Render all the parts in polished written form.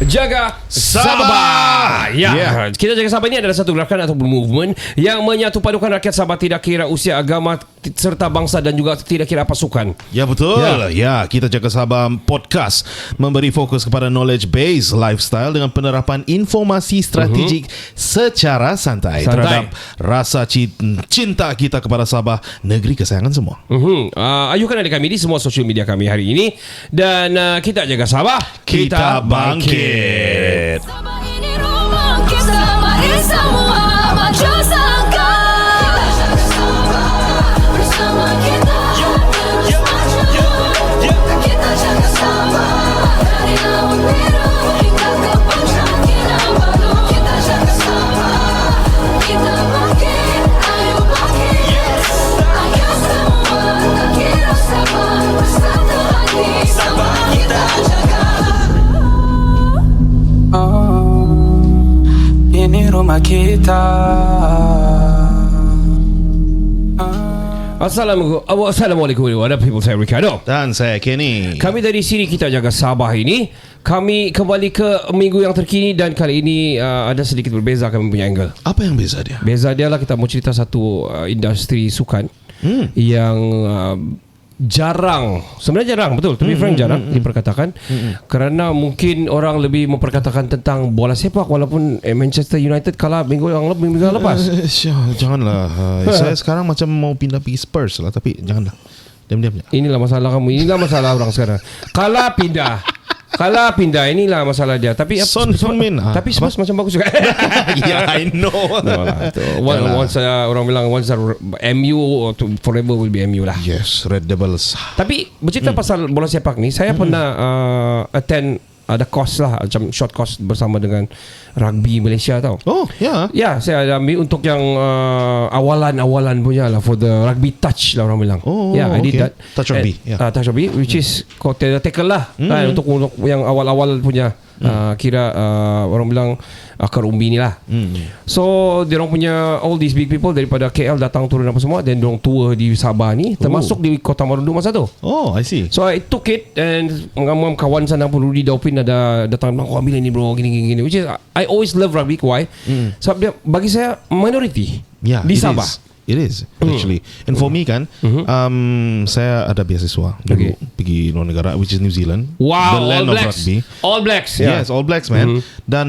Jaga Sabah. Ya, kita Jaga Sabah ini adalah satu gerakan ataupun movement yang menyatu padukan rakyat Sabah tidak kira usia, agama serta bangsa dan juga tidak kira pasukan. Ya betul. Ya, kita Jaga Sabah podcast memberi fokus kepada knowledge based lifestyle dengan penerapan informasi strategik secara santai terhadap rasa cinta kita kepada Sabah, negeri kesayangan semua. Ayuhkan adik kami di semua social media kami hari ini dan kita Jaga Sabah, kita bangkit. Sabah ini rumah kita, mari semua maju selangkah. Kita jaga Sabah bersama kita terus maju. Kita jaga Sabah dari laut biru hingga ke puncak Kinabalu. Kita jaga Sabah, kita bangkit, ayo bangkit. Ayo semua tak kira Sabah bersatu hati, Sabah kita jaga. Ini rumah kita. Assalamualaikum warahmatullahi wabarakatuh. Saya Ricardo Dan saya Kenny. Kami dari sini kita Jaga Sabah ini, kami kembali ke minggu yang terkini dan kali ini ada sedikit berbeza kami punya angle. Apa yang beza dia? Beza dia lah, kita mau cerita satu industri sukan yang sebenarnya jarang, betul, to be frank jarang diperkatakan kerana mungkin orang lebih memperkatakan tentang bola sepak walaupun Manchester United kalah minggu yang lepas. Janganlah. Saya sekarang macam mau pindah pergi Spurs lah, tapi janganlah. Diam-diam. Inilah masalah kamu, inilah masalah orang sekarang. Kalah pindah, inilah masalah dia. Tapi Son Min. Tapi Spurs macam bagus juga. Yeah, I know. No lah, once orang bilang once MU forever will be MU lah. Yes, Red Devils. Tapi bercerita pasal bola sepak ni, saya pernah attend ada course lah, macam short course bersama dengan rugby Malaysia tau. Oh, ya. Ya, saya ada ambil untuk yang awalan punya lah, for the rugby touch lah orang bilang. Oh, yeah, I did that. Touch rugby. Touch rugby, which is tackle lah, kan, untuk yang awal-awal punya. Kira orang bilang akar umbi ni lah. So dia orang punya all these big people daripada KL datang turun apa semua, dan dia orang tour di Sabah ni, termasuk di Kota Marudu masa tu. Oh, I see. So I took it, and dengan kawan sana pun Rudy Daupin ada datang, kau ambil ni bro, gini. Which is I always love rugby. Why? Sebab dia bagi saya minority di Sabah. It is actually. And for me kan, saya ada beasiswa dulu pergi luar negara, which is New Zealand. Wow, the land All of Blacks. rugby. All Blacks. Yes, All Blacks, man. Dan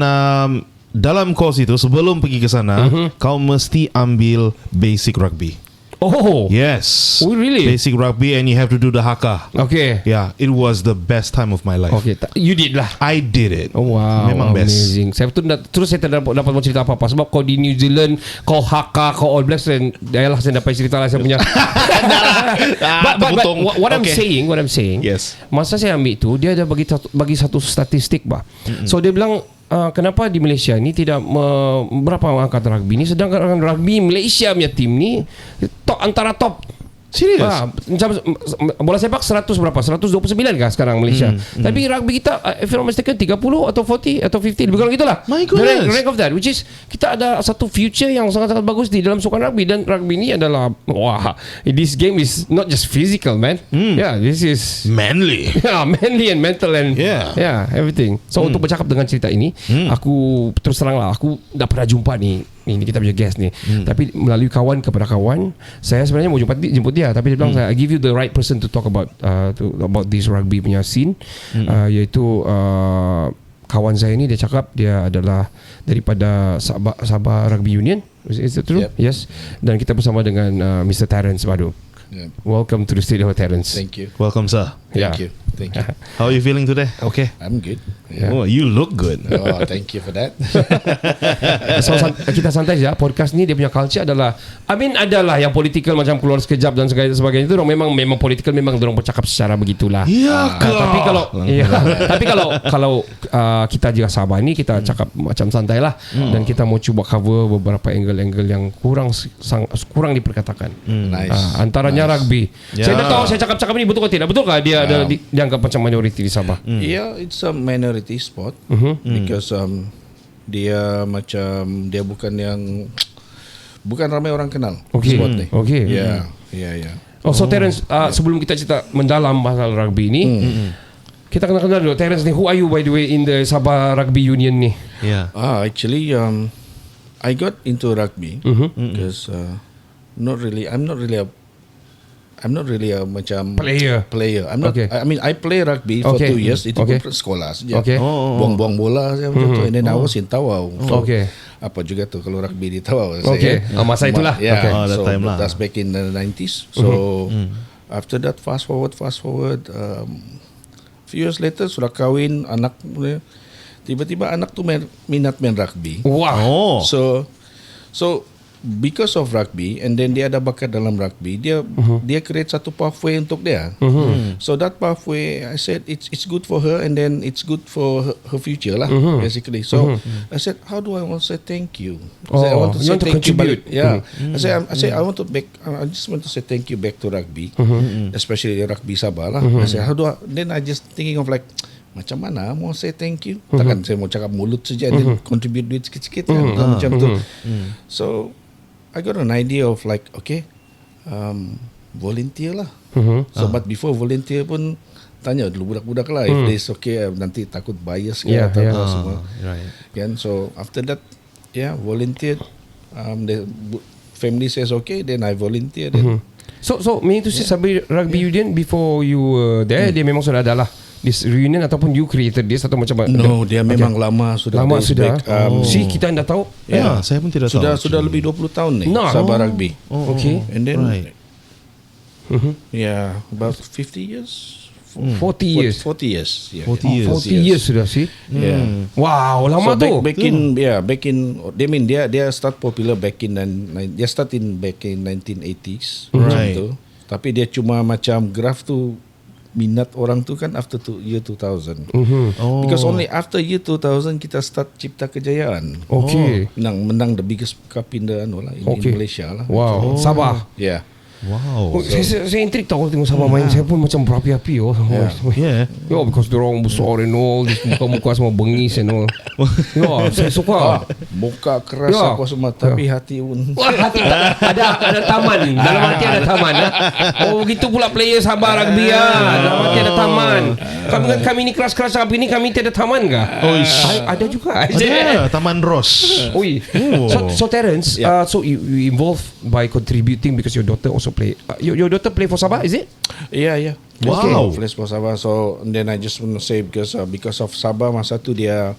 dalam course itu, sebelum pergi ke sana, kau mesti ambil basic rugby. Oh, Yes. Oh, really? Basic rugby, and you have to do the haka. okay. Yeah, it was the best time of my life. Okay, you did lah. I did it. Oh, wow, Memang best. amazing. Saya terus saya tak dapat mau cerita apa-apa sebab kau di New Zealand, kau Haka, kau All Blacks, dan dayalah saya dapat cerita lah saya punya. but what I'm saying, Yes. masa saya ambil tu, dia ada bagi satu statistik bah. So dia bilang kenapa di Malaysia ni tidak berapa angkat rugby ni, sedangkan rugby Malaysia punya tim ni antara top. Serius? Macam bola sepak 100 berapa? 129 kah sekarang Malaysia. Tapi rugby kita, if I'm not mistaken, 30 atau 40 atau 50, lebih kurang gitulah. My goodness. The rank of that, which is kita ada satu future yang sangat-sangat bagus di dalam sukan rugby, dan rugby ni adalah this game is not just physical, man. Yeah, this is Manly. manly and mental and everything. So untuk bercakap dengan cerita ini, aku terus terang lah, aku dah pernah jumpa ni kita punya guest ni. Tapi melalui kawan kepada kawan, saya sebenarnya mau jemput dia, tapi dia bilang I give you the right person to talk about this rugby punya scene, iaitu kawan saya ni. Dia cakap dia adalah daripada Sabah Rugby Union. Is it true? Yep. Yes. Dan kita bersama dengan Mr. Terence Badu. Yep. Welcome to the studio, Terence. Thank you. Welcome, sir. Thank you. How are you feeling today? Okay. I'm good. Oh, you look good. Oh, thank you for that. So kita santai saja. Podcast ni dia punya culture adalah, adalah yang political macam keluar sekejap dan sebagainya itu memang political, memang dorang bercakap secara begitulah. Ya ke? Tapi kalau kita juga Sabah ni, kita cakap macam santai lah, dan kita mau cuba cover beberapa angle-angle yang kurang diperkatakan. Nice. Antaranya rugby. Ya. Saya tak tahu saya cakap ini betul atau tidak. Betul kah dia ada dianggap macam minority di Sabah? Yeah, it's a minority sport because dia bukan ramai orang kenal sport ni. Okay. Yeah. Oh, so Terence, sebelum kita cerita mendalam pasal rugby ni, Kita kenal dulu Terence ni. Who are you by the way in the Sabah Rugby Union ni? Yeah. Actually, I got into rugby because I'm not really a macam player. I'm not. Okay. I mean, I play rugby for 2 years. Itu pun sekolah saja. Okay. Buang-buang bola saja macam tu. And then I was in Tawau. So, Okay. apa juga tu kalau rugby di Tawau. Okay. Masa itulah. Yeah. Okay. That So time lah. that's back in the 90s. So after that, fast forward. Few years later sudah kahwin, anak tiba-tiba anak tu minat main rugby. Wow. So because of rugby, and then dia ada bakat dalam rugby, dia create satu pathway untuk dia. So that pathway, I said it's good for her, and then it's good for her future lah, basically. So I said, how do I want to say thank you? I want to say thank you back. Yeah. I say I just want to say thank you back to rugby, especially rugby Sabah lah. I said, then I just thinking of like, macam mana mau say thank you? Takkan saya mau cakap mulut saja dan contribute duit sikit-sikit kan, macam tu. So I got an idea of like, okay, volunteer lah. So but before volunteer pun tanya dulu budak-budak lah, if it's okay, nanti takut bias ke atau apa semua. Right. Kan? So after that, volunteered. The family says okay, then I volunteered. So meaning to say Sabah Rugby Union before you were there, dia memang sudah ada lah this reunion ataupun you created this atau macam mana? No, dia memang lama sudah. Lama sudah. See, kita anda tahu? Yeah, saya pun tidak tahu. Sudah lebih 20 tahun nih No. Sabah Rugby. Okay. And then Right. about 50 years. 40 years. 40 years. Yeah. 40 years. 40 years sudah sih. Yeah. Wow, lama tu. back in they mean dia start popular back in dia start in back in 1980s. macam Right. tu. Tapi dia cuma macam graph tu minat orang tu kan after year 2000. Because only after year 2000 kita start cipta kejayaan. Okay. Menang the biggest cup in the in Malaysia lah. Wow, Sabah. Yeah. Wow. Saya intrik tau tengok Sabah main. Saya pun macam berapi-api. Yeah. Yeah, because diorang besar and all, muka-muka semua bengis and all. Yeah, saya suka. Muka keras apa semua, tapi hati pun. Wah, hati ada taman. Dalam hati ada taman. Oh, begitu pula player Sabah Rugby dalam hati ada taman. Kami ni keras-keras tapi ni kami tiada taman kah? Ada juga. Ada Taman Ros. Oi. So Terence, so you involved by contributing because your daughter also play. Your daughter play for Sabah, is it? Yeah. Wow. Plays for Sabah. So and then I just want to say because of Sabah masa tu dia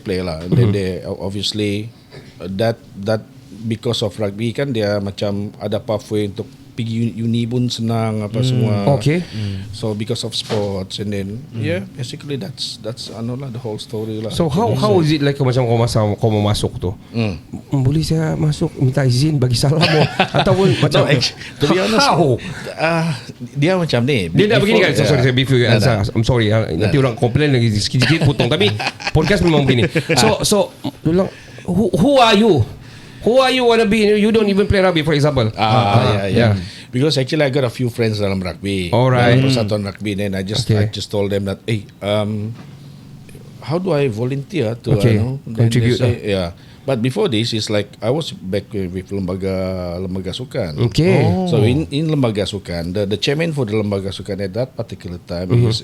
play lah. And then they obviously that because of rugby kan dia macam ada pathway untuk pergi uni pun senang apa semua. Okay. So because of sports and then basically that's the whole story lah. So how is it like macam kau mau masuk tu? Boleh saya masuk minta izin bagi salam ataupun macam to be honest, how? Dia macam ni. Dia dah begini kan. Sorry before you answer. I'm sorry. Nanti orang komplain lagi sikit-sikit potong. Tapi podcast memang begini. So who are you? Who are you wanna be? You don't even play rugby, for example. Yeah. Because actually I got a few friends dalam rugby. Alright. Dalam persatuan rugby. Then I just told them that, hey, how do I volunteer to contribute? Yeah. But before this, it's like I was back with lembaga sukan. Okay. So in lembaga sukan, the chairman for the lembaga sukan at that particular time is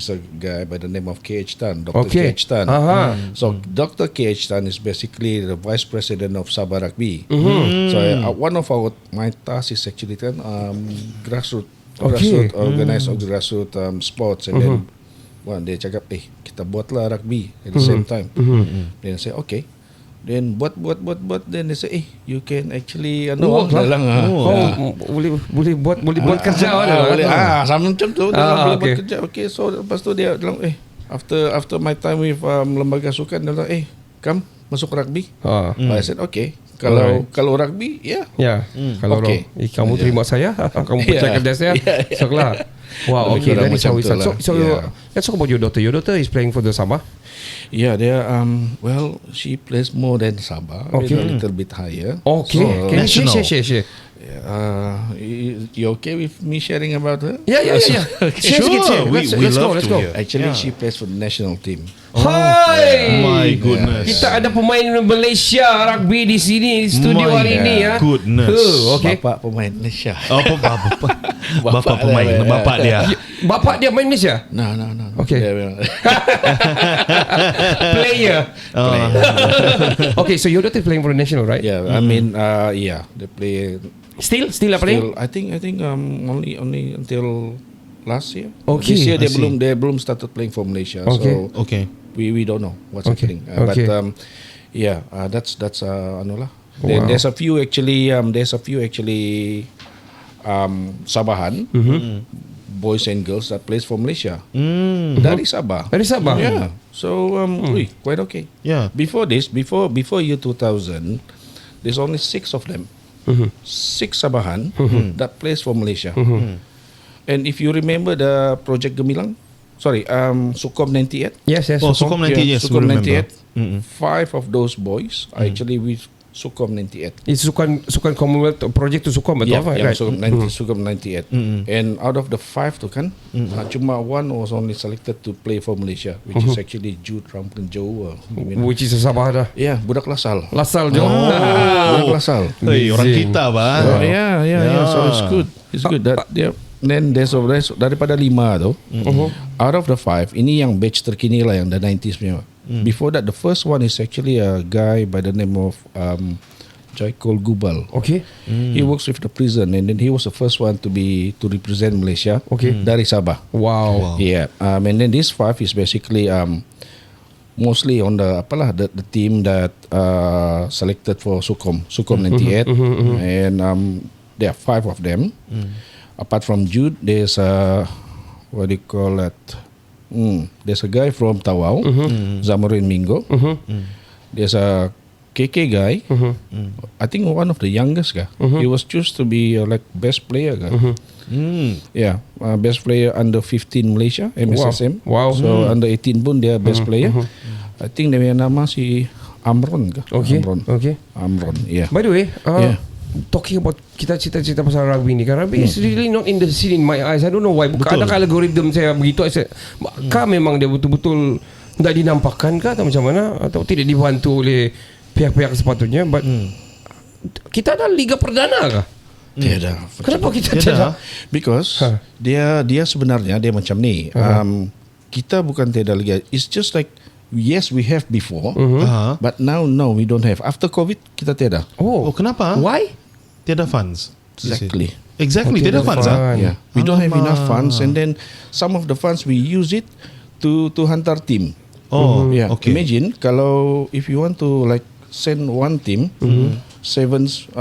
a guy by the name of K.H. Tan, Dr. K.H. Tan. So Dr. K.H. Tan is basically the vice president of Sabah Rugby. So one of my tasks is actually grassroots organize grassroots sports, and then dia cakap, kita buatlah rugby at the same time. Then I say okay. Then buat then they say you can actually boleh buat kerja boleh sama macam tu boleh buat kerja. Okay, so lepas tu dia bilang after my time with lembaga sukan dia bilang come masuk rugby. I said okay. Kalau rugby kalau okay. Kamu terima saya, kamu percaya kerja saya, sekolah. Wow, okay, that is how it starts. So let's talk about your daughter. Your daughter is playing for the Sabah. Yeah, they she plays more than Sabah, a little bit higher. Okay, so, can you share? You okay with me sharing about her? Yeah. Sure, Let's go. Actually, she plays for the national team. Hai, my goodness. Kita ada pemain Malaysia rugby di sini di studio hari ini ya. Goodness. Okay. Bapak pemain Malaysia. Apa? Bapa pemain, bapa dia. Bapak dia main Malaysia? No. Okay. Player. Okay, so your daughter playing for the national, right? Yeah, I mean, they play. Still apa playing? I think only until last year. Okay. This year I see. they bloom started playing for Malaysia. Okay. So Okay. we don't know what's Okay. happening. Okay. But that's ano lah. Wow. There's a few actually Sabahan boys and girls that plays for Malaysia. Dari Sabah. Dari Sabah? Yeah. So quite okay. Yeah. Before year 2000, there's only 6 of them. 6 Sabahan that plays for Malaysia. And if you remember the Project Gemilang, Sukom 98. Yes. Oh, Sukom 98, yes, Sukom we remember. 98. 5 of those boys are actually with Sukom 98. It's Sukan Commonwealth project to Sukom, betul apa? Yeah, Right. Sukom 98. And out of the 5 tu kan, cuma one was only selected to play for Malaysia, which is actually Jude Rampun Jawa. Which is Sabah dah. Yeah, budak Lasal. Lasal je. Budak Lasal. Hey, orang Amazing. kita bah. Oh, yeah. So it's good. It's good. Then there's daripada 5 tu, out of the 5, ini yang batch terkini lah, yang the 90s punya. Before that, the first one is actually a guy by the name of Jaikol Gubal. Okay. He works with the prison, and then he was the first one to represent Malaysia. Okay. Dari Sabah. Wow. Yeah. And then this 5 is basically mostly on the team that selected for Sukom 98, and there are 5 of them. Apart from Jude, there's what do you call it? There's a guy from Tawau, Zamarin Mingo. There's a KK guy. I think one of the youngest guy. He was chosen to be like best player guy. Yeah, best player under 15 Malaysia MSSM. Wow. So under 18 pun dia best player. I think dia punya nama si Amron ke? Okay. Amron. Okay. Amron. Yeah. By the way, Yeah. talking about kita cerita pasal rugby ni kan, rugby is really not in the scene in my eyes. I don't know why. Bukan Betul. ada algoritma saya begitu. Kah memang dia betul-betul tidak dinampakkan kah atau macam mana, atau tidak dibantu oleh pihak-pihak sepatutnya? But kita ada liga perdana kah? Tiada. Kenapa kita Tiada. tidak? Because dia sebenarnya dia macam ni. Kita bukan tiada liga. It's just like yes, we have before, but now no, we don't have. After COVID, kita tiada. Oh, kenapa? Why? Tiada funds. Exactly. Exactly, Oh, tiada tiada funds. fund. Yeah, we don't have Alamak. enough funds, and then some of the funds we use it to hantar team. Oh, Yeah. okay. Imagine kalau if you want to like send one team, sevens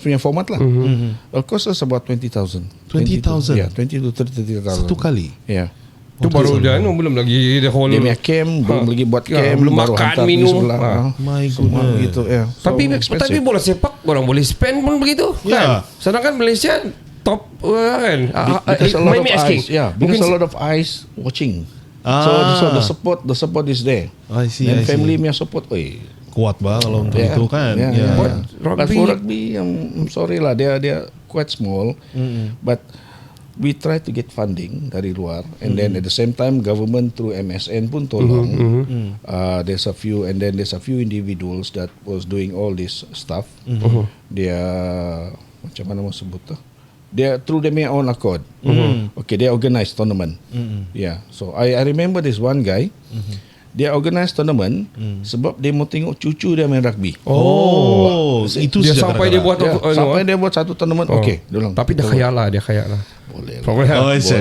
punya format lah. Of course, it's about 20,000. 20,000? Yeah, 20 to 30,000. Satu kali. Yeah. Itu baru dan belum lagi the whole. Dia punya camp, belum lagi buat Ya, camp, belum baru makan, hantar minum. pergi sebelah. My Semua goodness. gitu, ya. So Tapi expensive. bola sepak orang boleh spend pun begitu Ya. kan. Sedangkan Malaysia top kan. Because a lot of Maybe asking. eyes, yeah. Because a lot of eyes watching. So the support is there. I see, And I see. family punya support, Kuat bah kalau untuk Yeah. itu kan. Yeah, Yeah. yeah. But But for rugby, I'm sorry lah, dia quite small. But we try to get funding dari luar, and then at the same time government through MSN pun tolong. There's a few individuals that was doing all this stuff. Dia macam mana mau sebut tu? Dia through their own accord. Okay, they organize tournament. Yeah, so I remember this one guy. Dia organize tournament sebab dia mau tengok cucu dia main rugby. Oh, itu Dia saja sampai dia buat Yeah, sampai dia buat satu tournament. Okay, dia bilang. Tapi dah khayal lah, dia khayal lah. Boleh lah. Boleh. Oh, I see.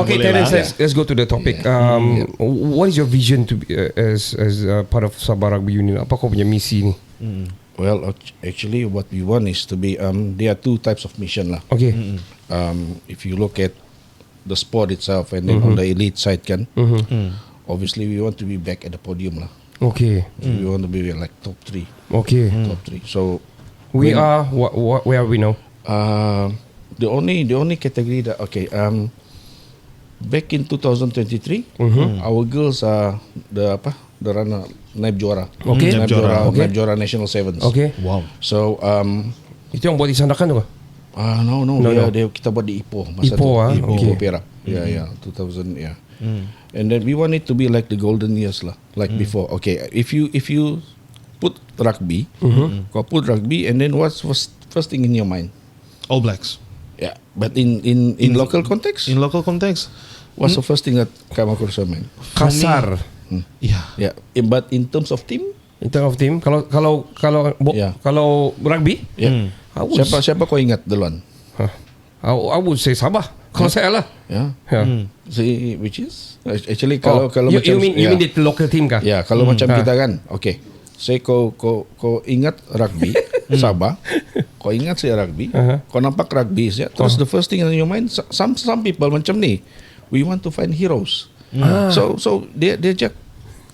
Okay, Boleh Terence, lah. let's go to the topic. What is your vision to be, as part of Sabah Rugby Union? Apa kau punya misi ni? Well, actually, what we want is to be. There are 2 types of mission lah. Okay. If you look at the sport itself, and then on the elite side, kan, obviously we want to be back at the podium lah. Okay. We want to be like top 3. Okay. Top 3. So We are where are we now? the only category that back in 2023, our girls are the runner Naib Juara. Okay. Naib Juara, Okay. Naib Juara National Sevens. Okay. Wow. So Itu yang buat di Sandakan tu kah? no, No. kita buat di Ipoh. Ipoh, okay. Ipoh Perak. Yeah, 2000. Yeah. And then we want it to be like the golden years lah, like before. Okay, if you put rugby, kau put rugby, and then what's first thing in your mind? All Blacks. Yeah, but in local context, In local context, what's the first thing that come across your mind? Kasar. yeah. Yeah, but in terms of team, In terms of team, kalau Yeah. kalau rugby, yeah. I would, Siapa kau ingat duluan? I would say Sabah. Kalau saya lah. Yeah. Yeah. See, which is actually kalau you macam mean the local team kah? ya kalau macam kita kan, okay. Saya kau ingat rugby Sabah, kau ingat saya rugby, kau nampak rugby saya. Terus the first thing in your mind, some people macam ni, we want to find heroes. So dia cak,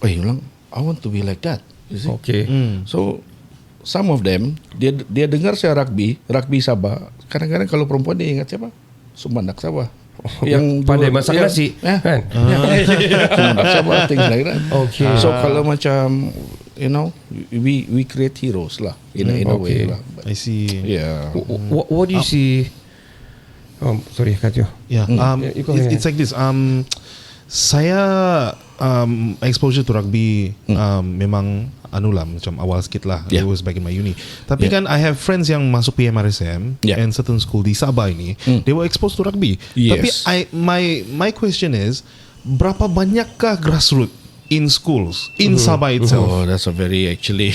ulang, I want to be like that. You see? Okay. So some of them dia dengar saya rugby Sabah. Kadang-kadang kalau perempuan dia ingat siapa? Sumandak Sabah. Yang pandai masak nasi, kan? Sumandak Sabah, things like that. Okay. So kalau macam we create heroes lah in a way lah. But, I see. yeah. What do you see? Sorry, cut you. Yeah. you go ahead. It's like this. Saya exposure to rugby memang lah macam awal sikit lah. Yeah. It was back in my uni. Tapi kan I have friends yang masuk PMRSM and certain school di Sabah ini, they were exposed to rugby. Yes. Tapi my question is, berapa banyakkah grassroots in schools in Sabah itself? Oh, that's a very actually.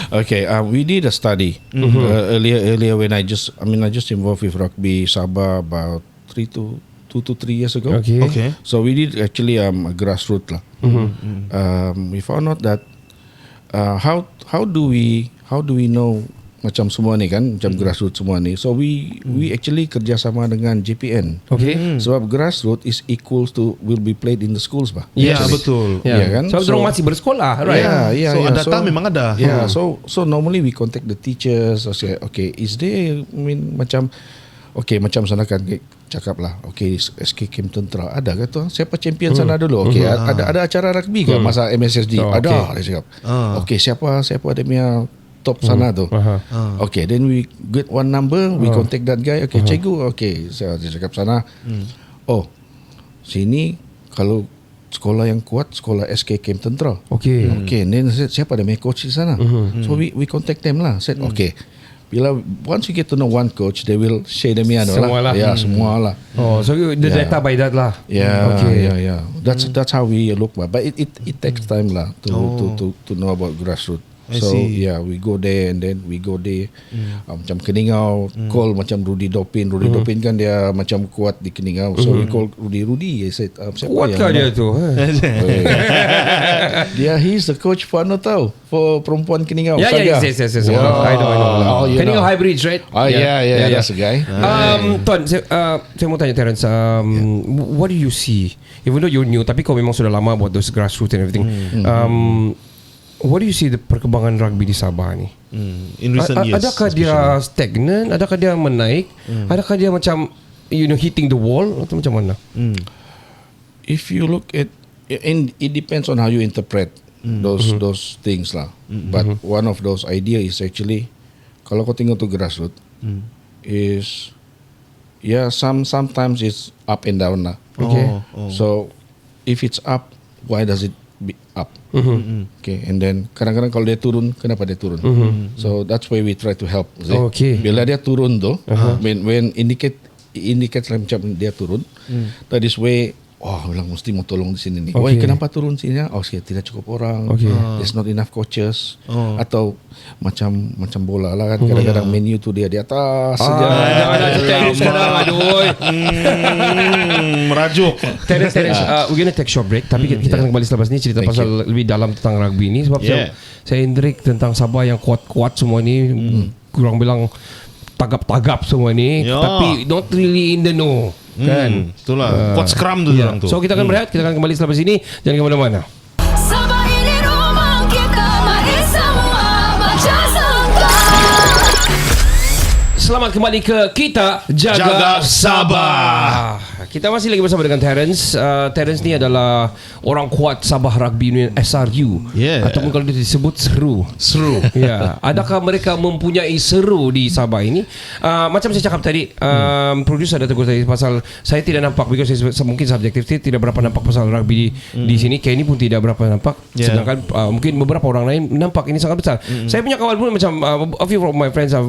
Okay, we did a study earlier when I just involved with rugby Sabah about 2 to 3 years ago. Okay. So we did actually a grassroots lah. We found out that how do we know macam semua ni kan, macam grassroots semua ni. So we actually kerjasama dengan JPN. Okay. Sebab grassroots is equals to will be played in the schools bah. Ya, Yes. betul. Yeah. Yeah, kan? So, So- masih bersekolah, right? Yeah. So data memang ada. Yeah, so normally we contact the teachers. Okay, is there macam macam sana kan cakap lah. Okay, SK Camp Tentera ada ke tu? Siapa champion sana dulu? Okay, ada acara rugby ke masa MSSD? Oh, ada, dia cakap. Okay, siapa dia punya top sana tu? Okay, then we get one number, we contact that guy. Okay, cikgu, okay, saya cakap sana. Oh, sini kalau sekolah yang kuat, sekolah SK Camp Tentera. Okay. Okay, and then siapa ada main coach di sana? So we contact them lah. Said okay. Bila once you get to know one coach, they will share them Semua lah. Ya, semua lah. Oh, so the data by that lah. Yeah, Okay. yeah. That's how we look. But it takes time lah to know about grassroots. I So see. yeah, we go there and then we go there. Macam Keningau, call macam Rudy Dopin. Rudy Dopin kan dia macam kuat di Keningau. So we call Rudy. He said, siapa Kuat kah dia tu? He's the coach for tau, for perempuan Keningau. Yeah, Saga. yes. Wow. I know. Oh, you Keningau know. Hybrids, right? Yeah, that's the guy. Tuan, saya mau tanya Terence, what do you see? Even though you're new, tapi kau memang sudah lama buat those grassroots and everything. What do you see the perkembangan rugby di Sabah ni? In recent years. Adakah dia stagnan? Adakah dia menaik? Adakah dia macam hitting the wall atau macam mana? If you look at, and it depends on how you interpret those things lah. But one of those idea is actually, kalau kau tengok tu grassroots, is sometimes it's up and down lah. Okay. So if it's up, why does it be up? Okay, and then kadang-kadang kalau dia turun, kenapa dia turun? So that's why we try to help. See? Okay. Bila dia turun tu, when indicate macam dia turun, that is way. Bilang mesti mau tolong di sini ni. Okay. Kenapa turun sini? Tidak cukup orang. Okay. There's not enough coaches. Atau macam bola lah kan. Kadang-kadang menu tu dia di atas saja. Ada Terence sekarang. Aduh. Merajuk. Terence, we're gonna take short break. Tapi kita akan kembali selepas ni cerita pasal lebih dalam tentang rugby ni. Sebab saya Hendrik tentang Sabah yang kuat-kuat semua ni. Kurang bilang tagap-tagap semua ni. Tapi not really in the know. Kan? Itulah. Quad scrum tu orang tu. So kita akan berehat. Kita akan kembali selepas ini. Jangan ke mana-mana. Sabah ini rumah kita, mari semua baca sangka. Selamat kembali ke Kita Jaga Sabah. Kita masih lagi bersama dengan Terence. Terence ni adalah orang kuat Sabah Rugby Union SRU. Ataupun kalau dia disebut seru. Ya. Adakah mereka mempunyai seru di Sabah ini? Macam saya cakap tadi, producer ada tegur tadi pasal saya tidak nampak, because mungkin subjektif, tidak berapa nampak pasal rugby di sini. Kenny pun tidak berapa nampak. Sedangkan mungkin beberapa orang lain nampak ini sangat besar. Saya punya kawan pun macam a few of my friends are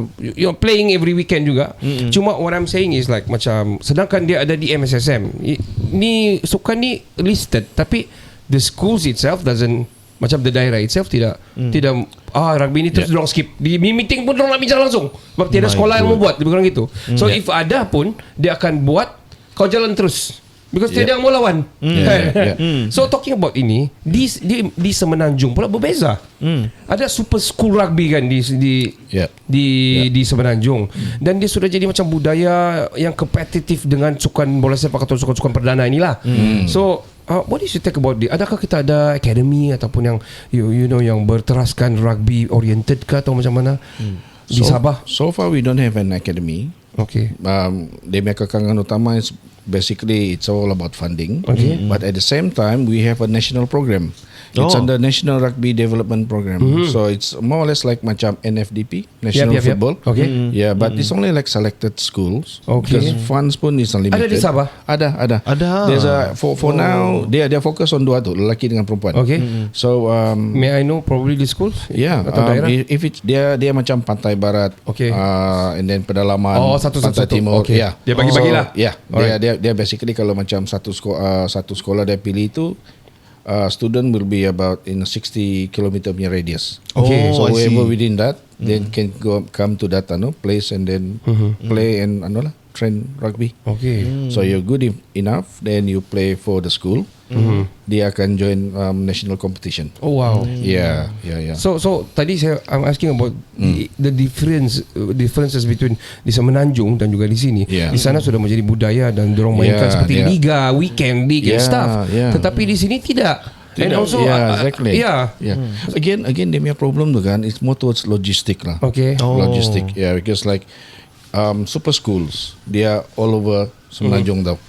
playing every every weekend juga. Cuma what I'm saying is like macam sedangkan dia ada di MSSM. Ni sukan ni listed tapi the schools itself doesn't, macam the daerah itself tidak rugby ni terus dorang skip. Di meeting pun dorang nak bincang langsung sebab tiada sekolah yang membuat, lebih kurang gitu. So if ada pun dia akan buat, kau jalan terus because tiada yang mau lawan. So talking about ini di Semenanjung pula berbeza. Ada super school rugby kan di Semenanjung, dan dia sudah jadi macam budaya yang kompetitif dengan sukan bola sepak atau sukan-sukan perdana inilah. So what do you think about it? Adakah kita ada academy ataupun yang you know yang berteraskan rugby oriented ke atau macam mana di Sabah? So far we don't have an academy. Okay. Dia punya kekangan utama is basically it's all about funding. Okay. But at the same time we have a national program. It's under National Rugby Development Program. So it's more or less like macam NFDP, National Football. Okay. Yeah, but it's only like selected schools. Okay. Because funds pun is unlimited. Ada di Sabah? Ada. There's a for now dia fokus on dua tu, lelaki dengan perempuan. Okay. So may I know probably the schools? yeah, atau daerah? if it's dia macam Pantai Barat. Okay. And then pedalaman. Satu. Pantai Timur. Okay. Yeah. Dia bagi-bagilah. So, dia basically kalau macam satu sekolah dia pilih itu, student will be about in a 60 km punya radius. Okay. So I see. whoever within that, then can come to that place and then play and train rugby. Okay. So you're good enough, then you play for the school. Dia akan join national competition. Oh wow. Yeah. So tadi I'm asking about the differences between di Semenanjung dan juga di sini. Yeah. Di sana sudah menjadi budaya dan dorang mainkan seperti liga, weekend league and stuff. Tetapi di sini tidak. And also exactly. Again dia punya problem tu kan, it's more towards logistic lah. Okay. Logistic. Yeah, because like super schools, dia all over Semenanjung tau.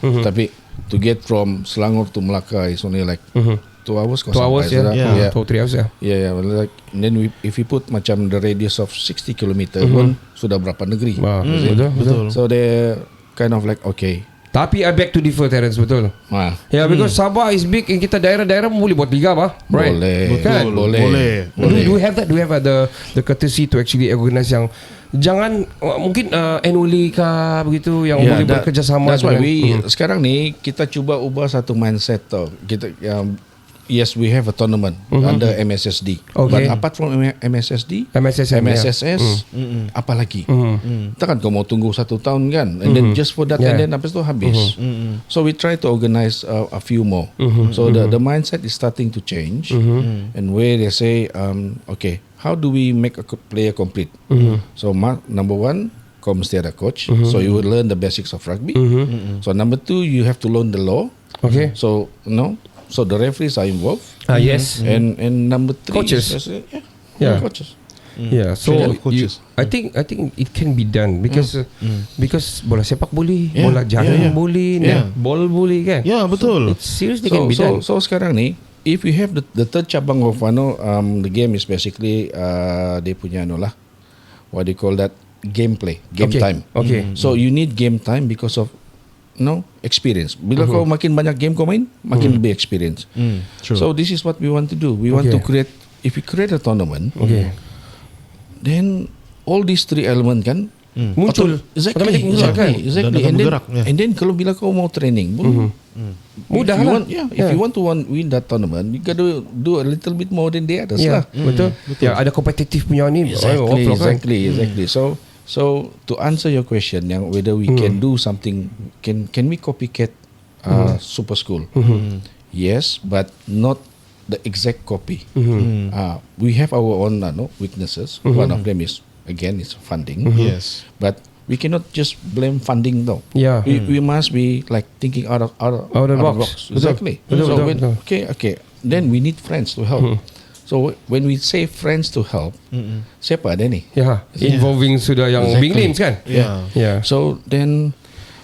Tapi to get from Selangor to Melaka is only like 2 hours. 2 hours, 2 or 3 hours. Yeah. Like, and then if we put macam the radius of 60 km pun sudah berapa negeri. Betul. So they kind of like okay. Tapi I beg to differ, Terence, betul. Because Sabah is big, and kita daerah-daerah boleh buat liga bah, right? Boleh. Do we have that? Do we have the courtesy to actually organize yang jangan mungkin annually kah begitu yang boleh bekerjasama? That's why sekarang ni kita cuba ubah satu mindset tau. Kita yes, we have a tournament under MSSD. Okay. But apart from MSSD, MSSS, apa lagi? Takkan kau mau tunggu 1 tahun kan? And then just for that, and then habis tu habis. So we try to organize a few more. So the mindset is starting to change. And where they say, okay, how do we make a player complete? So number 1, kau mesti ada coach. So you will learn the basics of rugby. So number 2, you have to learn the law. Okay. So so the referees are involved. Yes. And number 3, coaches. Coaches. Yeah, so I think it can be done because bola sepak boleh, bola jaring boleh, netball boleh kan? Yeah, betul. It seriously can be done. So sekarang ni, if we have the third cabang of the game is basically dia punya what do you call that, game time. Okay. So you need game time because of experience. Bila kau makin banyak game kau main, makin lebih experience. True. So this is what we want to do. We want to create. If we create a tournament, then all these 3 element kan muncul. Exactly. And then kalau bila kau mau training, mudah lah. If you want to win that tournament, you got to do a little bit more than the others lah. Betul. Ya, ada kompetitif punya ni. Exactly. So to answer your question, yang whether we can do something, can we copycat super school? Yes, but not the exact copy. We have our own weaknesses. One of them is funding. Yes, but we cannot just blame funding though. Yeah, we must be like thinking out of the box. Exactly. Betul. Okay. Then we need friends to help. So when we say friends to help, siapa ada ni? Involving sudah yang big names kan? Yeah. So then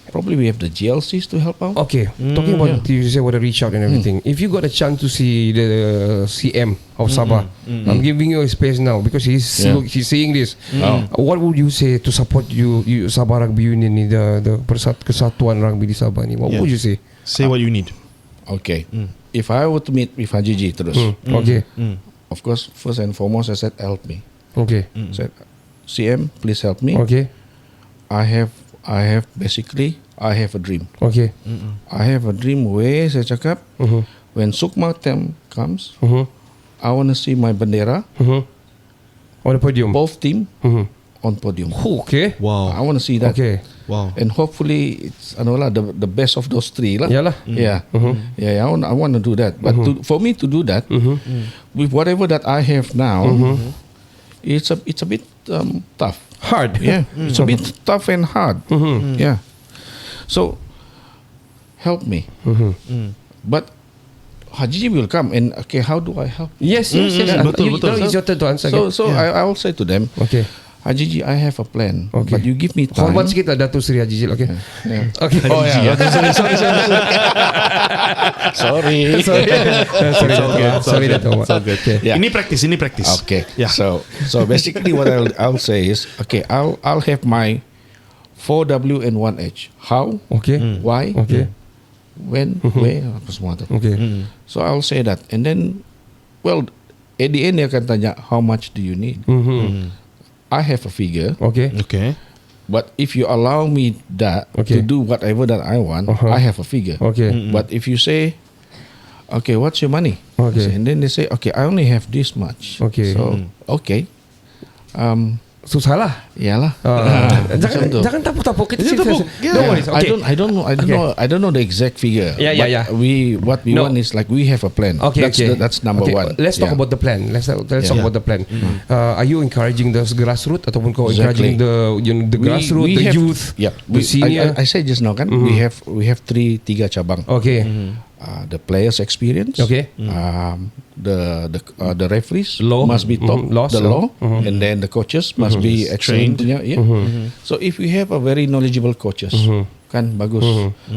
probably we have the GLCs to help out. Okay. Talking about you say what a reach out and everything. If you got a chance to see the CM of Sabah, I'm giving you a space now because he's seeing this. What would you say to support you Sabah Rugby Union ni, the kesatuan rugby di Sabah ni? What would you say? Say what you need. Okay. If I were to meet with Haji G terus, okay. Of course, first and foremost, I said help me. Okay. Said CM, please help me. Okay. I have basically I have a dream. Okay. I have a dream where saya cakap when Sukma time comes, I want to see my bendera, On the podium. both team on podium. Okay. Wow. I want to see that. Okay. Wow. And hopefully it's the best of those three lah. Yalah. Yeah. Yeah. I want to do that. But for me to do that, with whatever that I have now, it's a bit tough. Hard. Yeah, it's a bit tough and hard. Yeah. So help me. But Haji will come and okay, how do I help? Yes. Betul. Now it's your turn to answer. So I will say to them, Okay. Haji, I have a plan, Okay. but you give me time. Hormat sikit lah Datuk Seri Haji Jil. Okay. Yeah. Okay. Oh yeah. Sorry. Sorry Datuk. Okay. Yeah. Ini praktis. Okay. Yeah. So basically what I'll say is okay. I'll have my 4W and 1H. How? Okay. Why? Okay. When? Where? Apa semua tu. Okay. So I'll say that, and then, well, at the end dia akan tanya how much do you need. I have a figure, Okay. Okay. but if you allow me that Okay. to do whatever that I want, I have a figure. Okay. But if you say, okay, what's your money? Okay. And then they say, okay, I only have this much. Okay. So okay, Susah lah. iyalah. Jangan Macam tu. jangan tapuk-tapuk kita. Jangan tapuk. Don't worry. Okay. I don't know the exact figure. Yeah. But what we No. want is like we have a plan. Okay, That's number Okay, one. Let's talk Yeah. about the plan. Let's talk Yeah. about the plan. Are you encouraging the grassroots ataupun kau Exactly. encouraging the grassroots, the have, youth, Yeah, the senior? I said just now kan, we have tiga cabang. Okay. The players' experience. Okay. The referees Law. must be top. Laws, The law, and then the coaches must be excellent. Trained. Yeah. So if we have a very knowledgeable coaches, kan bagus.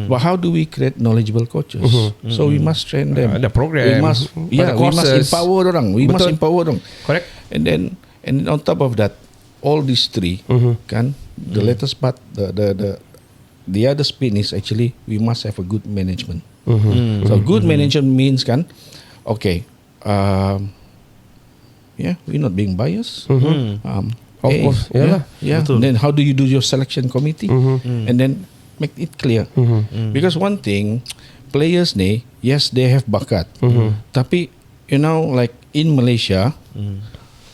But how do we create knowledgeable coaches? So we must train them. The program. We must, Pada we must courses. empower orang. We must Betul. empower orang. Correct. And then on top of that, all these three, kan, the latest part, the other spin is actually we must have a good management. So good management means kan, okay, we're not being biased. Of course, yalah. Yeah. Betul. Then how do you do your selection committee? And then make it clear. Because one thing, players ni, yes, they have bakat. Tapi like in Malaysia,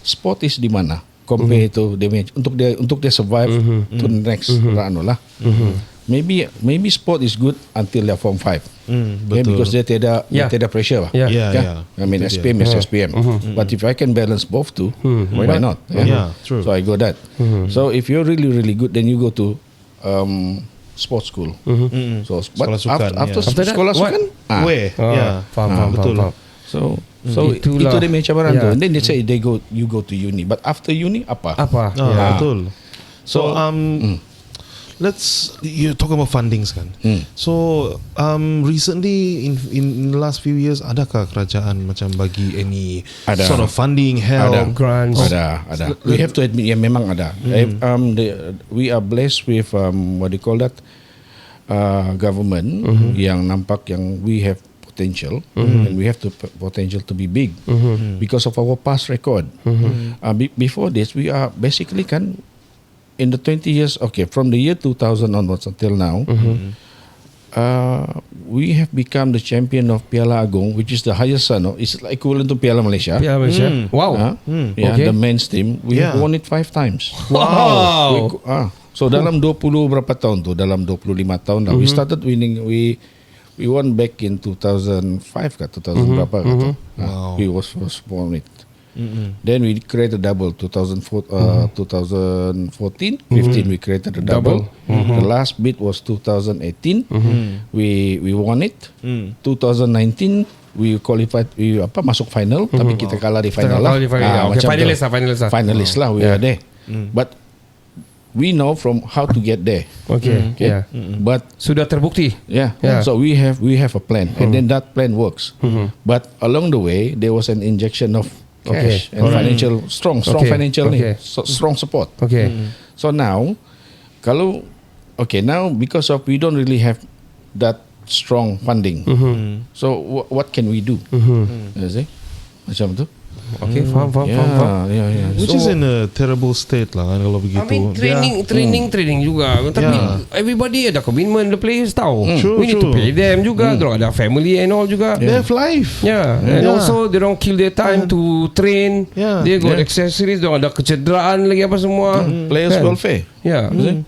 sport is di mana? Compare to damage untuk dia survive to the next run lah. Maybe sport is good until they're form 5. Betul. Because dia tiada pressure lah. Yeah. Yeah. I mean SPM is SPM. But if I can balance both two, why not? Yeah, true. So I go that. So if you're really really good, then you go to sports school. So Sekolah sukan, after yeah. After that, sekolah what? sukan, Weh. Yeah. Faham. betul. So Itulah. itu dia punya cabaran tu. Yeah. And then they say you go to uni. But after uni apa? Apa? Betul. So you talk about fundings kan. So recently in the last few years, adakah kerajaan macam bagi any Ada. sort of funding help? Grants. Ada. We have to admit, memang ada. We are blessed with what do you call that? Government yang nampak yang we have potential and we have the potential to be big because of our past record. Before this, we are basically kan in the 20 years, okay, from the year 2000 onwards until now, we have become the champion of Piala Agong, which is the highest, it's equivalent to Piala Malaysia. Yeah, Malaysia. Wow. Yeah, Okay. the men's team, we have won it 5 times. Wow. So dalam 20 berapa tahun tu, dalam 25 tahun dah, we started winning, we won back in 2005 ke 2000 berapa ke tu. We was won it. Then we created double 2014, 15 we created a double. The last bit was 2018. We won it. 2019 we qualified, we masuk final, tapi kita kalah di final lah. Okay, Macam finalist tu. lah. Finalist lah, we are there. But we know from how to get there. Okay. Yeah. But Sudah terbukti. yeah. Yeah. So we have a plan, and then that plan works. But along the way, there was an injection of cash and Alright. financial strong Okay. financial ni, Okay. strong support. Okay. So now, now because of we don't really have that strong funding. So what can we do? You see, macam tu. Okay, faham. Yeah. Which is in a terrible state lah kan, kalau begitu. I mean training juga. Tapi everybody ada commitment, the players tahu. We need to pay them juga. Dorang ada family and all juga. They have life. And also they don't kill their time to train. They got accessories, dorang ada kecederaan lagi apa semua. Players welfare.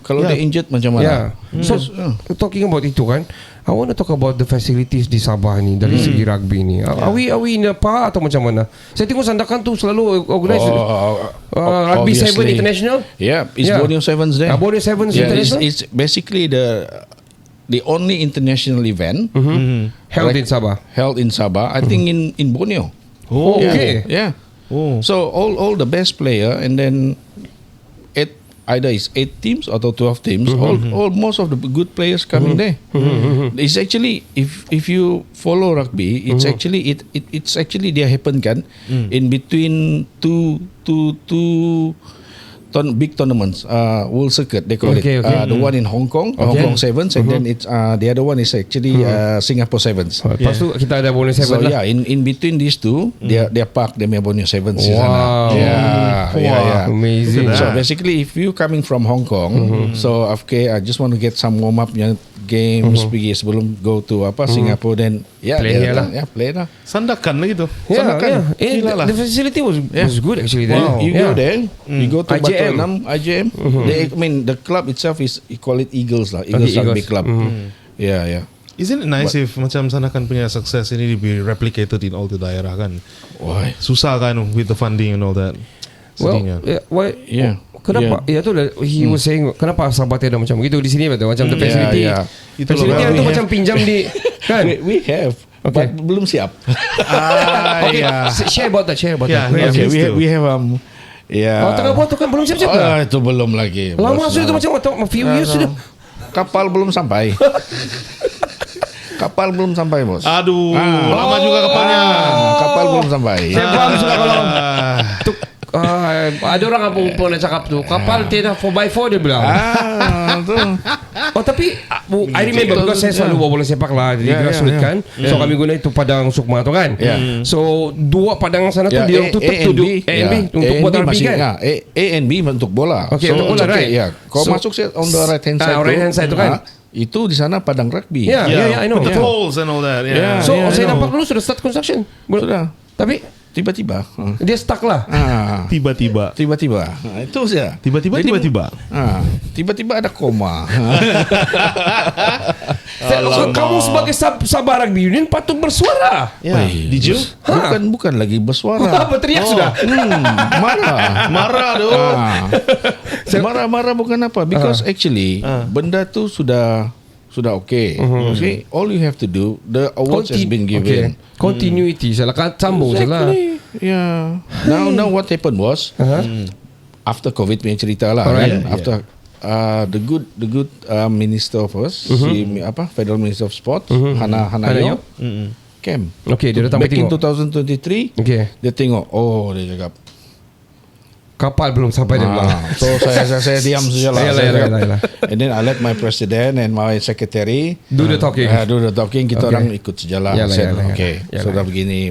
Kalau dia injured macam mana? So talking about itu kan, I want to talk about the facilities di Sabah ni dari segi rugby ni. Are we in a par atau macam mana? Saya tengok Sandakan tu selalu organize Rugby 7 International. Yeah, it's Borneo Sevens there. Borneo Sevens International. It's basically the only international event held in Sabah. I think in Borneo. Oh, okay. Yeah. So all the best player, and then either it's 8 teams or 12 teams. All most of the good players coming there. It's actually, if you follow rugby, it's actually it's actually dia happen kan in between two big tournaments, World Circuit they call it. The one in Hong Kong, Hong Kong Sevens, and then it's the other one is actually Singapore Sevens. Lepas tu kita ada Borneo Sevens. So in between these two, they park them Borneo Sevens di sana. Yeah. Amazing. So basically, if you coming from Hong Kong, so okay, I just want to get some warm up games pergi sebelum go to Singapore, then play lah. Sandakan lagi tu. Sandakan. The facility was good actually there. You go there, you go to IJM. The club itself is, you call it Eagles lah, Eagles Rugby Club. Yeah. Isn't it nice if macam Sandakan punya success ini be replicated in all the daerah kan? Why? Susah kan with the funding and all that. Kenapa? Tu he was saying, kenapa Sabah tiada macam begitu di sini betul, macam the facility. Facility itu macam pinjam di kan? We have. But belum siap. Share about that. Okay, we have tengah buat tu kan belum siap-siap kan? Itu belum lagi. Lama sudah tu macam few years sudah. Kapal belum sampai. Kapal belum sampai, bos. Aduh, lama juga kapalnya. Kapal belum sampai. Saya faham sudah kalau ada orang apa pernah cakap tu kapal tidak 4x4 dia bilang. Tapi I remember because saya selalu bawa bola sepak lah di grassroots kan. So kami guna itu padang Sukma tu kan. So dua padang sana tu dia tutup A&B untuk buat rugby kan. A and B untuk bola. Okay, untuk bola right. Kau masuk on the right hand side tu kan. Itu di sana padang rugby. I know. The poles and all that. So saya nampak dulu sudah start construction. Sudah. Tapi tiba-tiba dia stuck lah. Tiba-tiba. Itu saja. Tiba-tiba. Tiba-tiba ada koma. Kamu sebagai Sabah Rugby Union patut bersuara. Did you? Bukan lagi bersuara. Berteriak sudah. Marah tu. Marah bukan apa. Because actually benda tu sudah okay. Okay, all you have to do, the awards has been given. Continuity, salah sambung salah. Yeah. Now what happened was after COVID punya cerita lah. After the good minister of us, Federal Minister of Sport, Hana Yo, came. Okay, dia datang back in tengok. 2023. Okay. Dia tengok. Dia cakap kapal belum sampai dia bilang. So saya diam sajalah. Yalah. And then I let my president and my secretary do the talking. Kita orang ikut sajalah. Okay. Yalah. So dah begini.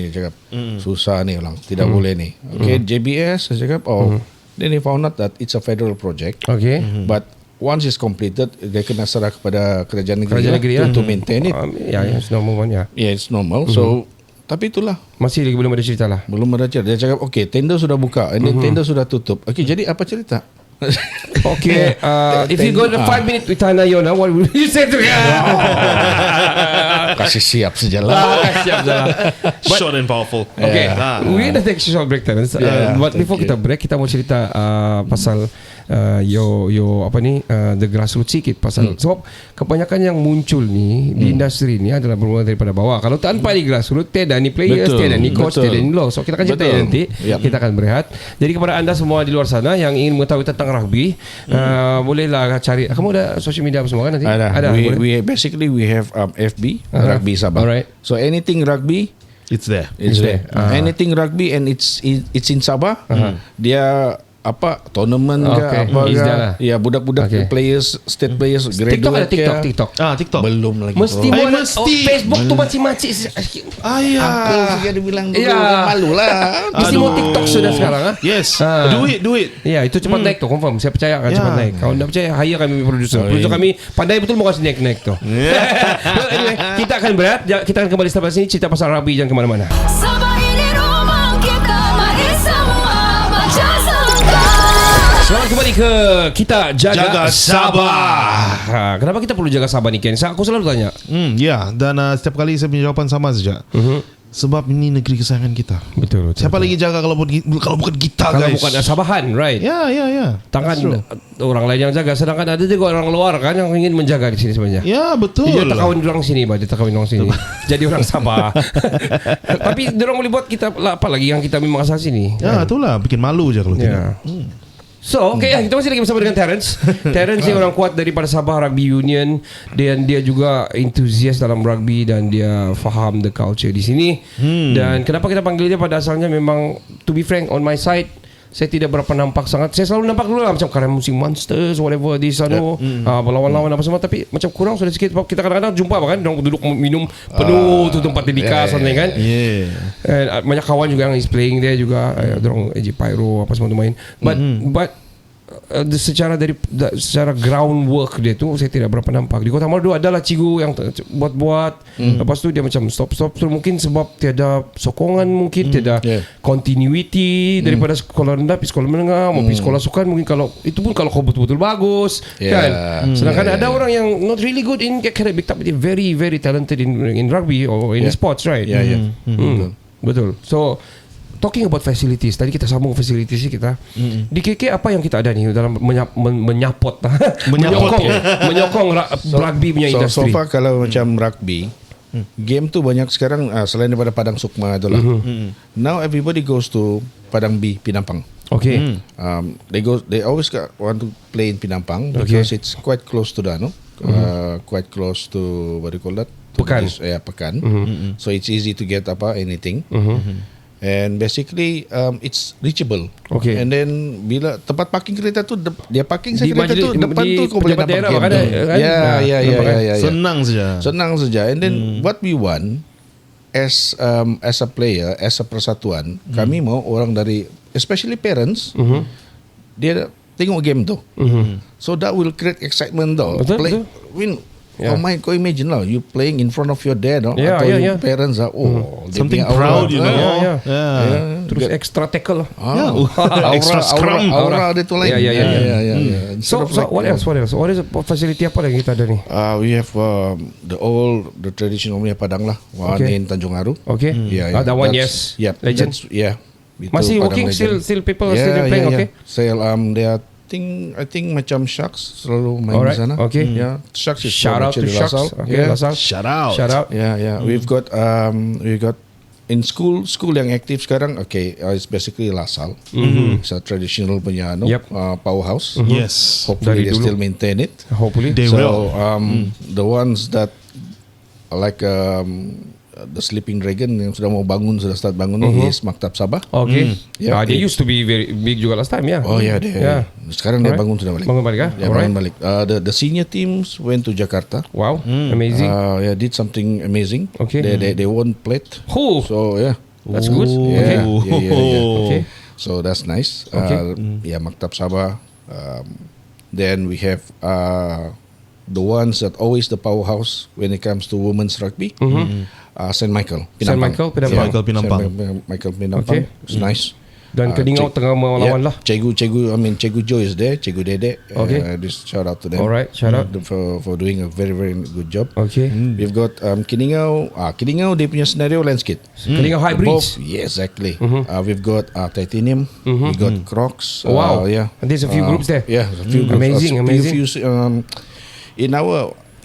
Cakap susah ni orang. Tidak boleh ni. Okay. JBS saya cakap. Then they found out that it's a federal project. Okay. But once it's completed, dia kena serah kepada kerajaan negeri to maintain it. It's normal one. Yeah, it's normal. So tapi itulah, masih lagi belum ada cerita lah. Belum ada cerita. Dia cakap okay, tender sudah buka, and then tender sudah tutup. Okay, jadi apa cerita? Okay, if you go to 5 minutes with Hana Yona, what will you say to her? Kasih siap sajalah. Short and powerful. Okay, we gonna take a short break then. But before kita break, kita mau cerita pasal the grassroots sikit pasal sebab kebanyakan yang muncul ni di industri ni adalah bermula daripada bawah. Kalau tanpa di grassroots, tiada ni players, tiada ni coach, tiada ni law. So kita akan cerita nanti. Kita akan berehat. Jadi kepada anda semua di luar sana yang ingin mengetahui tentang rugby, bolehlah cari. Kamu ada social media apa semua kan nanti? Ada. We basically we have FB Rugby Sabah. Alright. So anything rugby, it's there. Anything rugby and it's in Sabah. Dia apa tournament Okay. ke apa Is ke. there lah. Ya budak-budak Okay. players, state players, TikTok ada graduate TikTok. TikTok. Belum lagi. Mesti bro. buat mesti. Facebook tu macam-macam. Apa sih dia bilang dulu? Ya. Malu lah. Mesti mau TikTok sudah sekarang. Yes. Ah. Do it. Ya, itu cepat naik tu, confirm. Saya percaya akan cepat Ya. naik. Kalau tidak percaya, hire kami producer. Producer kami pandai betul mau kasih naik tu. Well, anyway, kita akan berat. Kita akan kembali setelah sini cerita pasal rugby, jangan ke mana-mana. Sabah ini rumah kita, mari semua baca sangka. Selamat kembali ke kita jaga Sabah. Kenapa kita perlu jaga Sabah ni, Ken? Aku selalu tanya. Ya, dan setiap kali saya punya jawapan sama saja. Sebab ini negeri kesayangan kita. Betul. Siapa lagi jaga kalau bukan kita, Kalau guys? bukan Sabahan, right? Ya. Tangan orang lain yang jaga. Sedangkan ada juga orang luar kan yang ingin menjaga di sini sebenarnya. Ya, betul. Dia tak kawin orang sini, Dia tak kawin orang sini. Jadi orang Sabah. Tapi dia orang boleh buat kita apa lagi yang kita memang asal sini. Ya, itulah bikin malu je kalau tidak. Ya. So, okay, kita masih lagi bersama dengan Terence. Terence ni orang kuat daripada Sabah Rugby Union, dan dia juga entusias dalam rugby dan dia faham the culture di sini. Dan kenapa kita panggil dia, pada asalnya memang, to be frank, on my side, saya tidak berapa nampak sangat. Saya selalu nampak dulu lah macam Karen Musim Monsters, whatever di sana, berlawan-lawan apa semua. Tapi macam kurang sudah sikit. Kita kadang-kadang jumpa kan, orang duduk minum penuh tu tempat dedikas kan. And banyak kawan juga yang is playing there juga. Orang AJ Pyro apa semua tu main. But secara groundwork dia tu saya tidak berapa nampak. Di Kota Maru adalah cikgu yang buat-buat. Lepas tu dia macam stop. So, mungkin sebab tiada sokongan, mungkin tiada continuity daripada sekolah rendah pergi sekolah menengah, mau pergi sekolah sukan. Mungkin kalau itu pun kalau kau betul-betul bagus kan. Sedangkan ada orang yang not really good in academic tapi dia very very talented in rugby or in sports, right? Betul. So talking about facilities, tadi kita sambung facilities kita. Di KK apa yang kita ada ni dalam menyokong rugby punya industri? So far kalau macam rugby, game tu banyak sekarang selain daripada Padang Sukma itulah. Now everybody goes to Padang B, Pinampang. Okay. They always want to play in Pinampang because it's quite close to the quite close to what do you call that? Pekan. Pekan. So it's easy to get anything. And basically it's reachable. Okay. And then bila tempat parking kereta tu dia parking saya kereta tu depan tu kau boleh pejabat nampak daerah game tu. kan? Ya. Senang saja. And then what we want as a player, as a persatuan, kami mau orang dari especially parents dia tengok game tu. So that will create excitement tau. Betul. Kau imagine lah, you playing in front of your dad atau your parents something proud, you know. Terus extra tackle lah. Extra scrum. Aura dia tu lain. So what else? What is facility apa lagi kita ada ni? We have the traditional punya Padang lah. One in Tanjung Aru. Okay. That one, yes. Legend. Masih working, still people are still playing. Okay. They are I think macam Sharks selalu main di sana. Okay. Sharks is shout out to Sharks. Okay, LaSalle. Shout out. We've got in school yang aktif sekarang. Okay, it's basically LaSalle. It's a traditional punya powerhouse. Yes. Hopefully they still maintain it. Hopefully they will. The ones that like the Sleeping Dragon yang sudah start bangun ni is Maktab Sabah. Okay. They used to be very big juga last time, Sekarang dia bangun sudah balik. Bangun balik ah? Dia bangun balik. The senior teams went to Jakarta. Wow, amazing. Did something amazing. Okay. They won plate. So that's good. Okay. So that's nice. Maktab Sabah. Then we have the ones that always the powerhouse when it comes to women's rugby. St. Michael Pinampang. Okay. It's nice. Dan Keningau tengah melawan lah. Cikgu Joe is there. Cikgu Dede. Just shout out to them. Alright, shout out for doing a very very good job. Okay. We've got Keningau. Keningau dia punya scenario landscape. Keningau Hybrids. Yes, exactly. We've got Titanium. We got Crocs. Wow. And there's a few groups there. Yeah, a few groups. Amazing.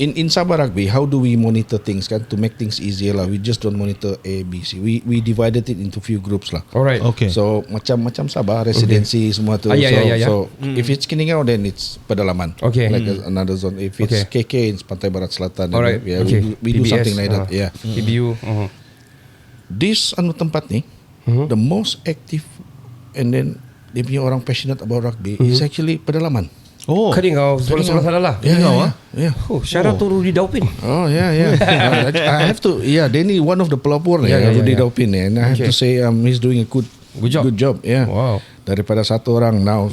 In Sabah Rugby, how do we monitor things to make things easier lah? We just don't monitor A, B, C. We divided it into few groups lah. Alright. Okay. So macam Sabah residency semua tu. So if it's Keningau, then it's pedalaman. Okay. Like another zone. If it's KK, it's Pantai Barat Selatan. Alright. We do something like that. PBU. This tempat ni, the most active and then dia punya orang passionate about rugby is actually pedalaman. Oh. Keringau sekolah sana lah. Yeah. Oh, shout out to Rudy Daupin. Oh yeah. I have to. Yeah, Danny one of the pelopor Rudy Daupin, and I have to say he's doing a good job. Yeah. Wow. Daripada satu orang now,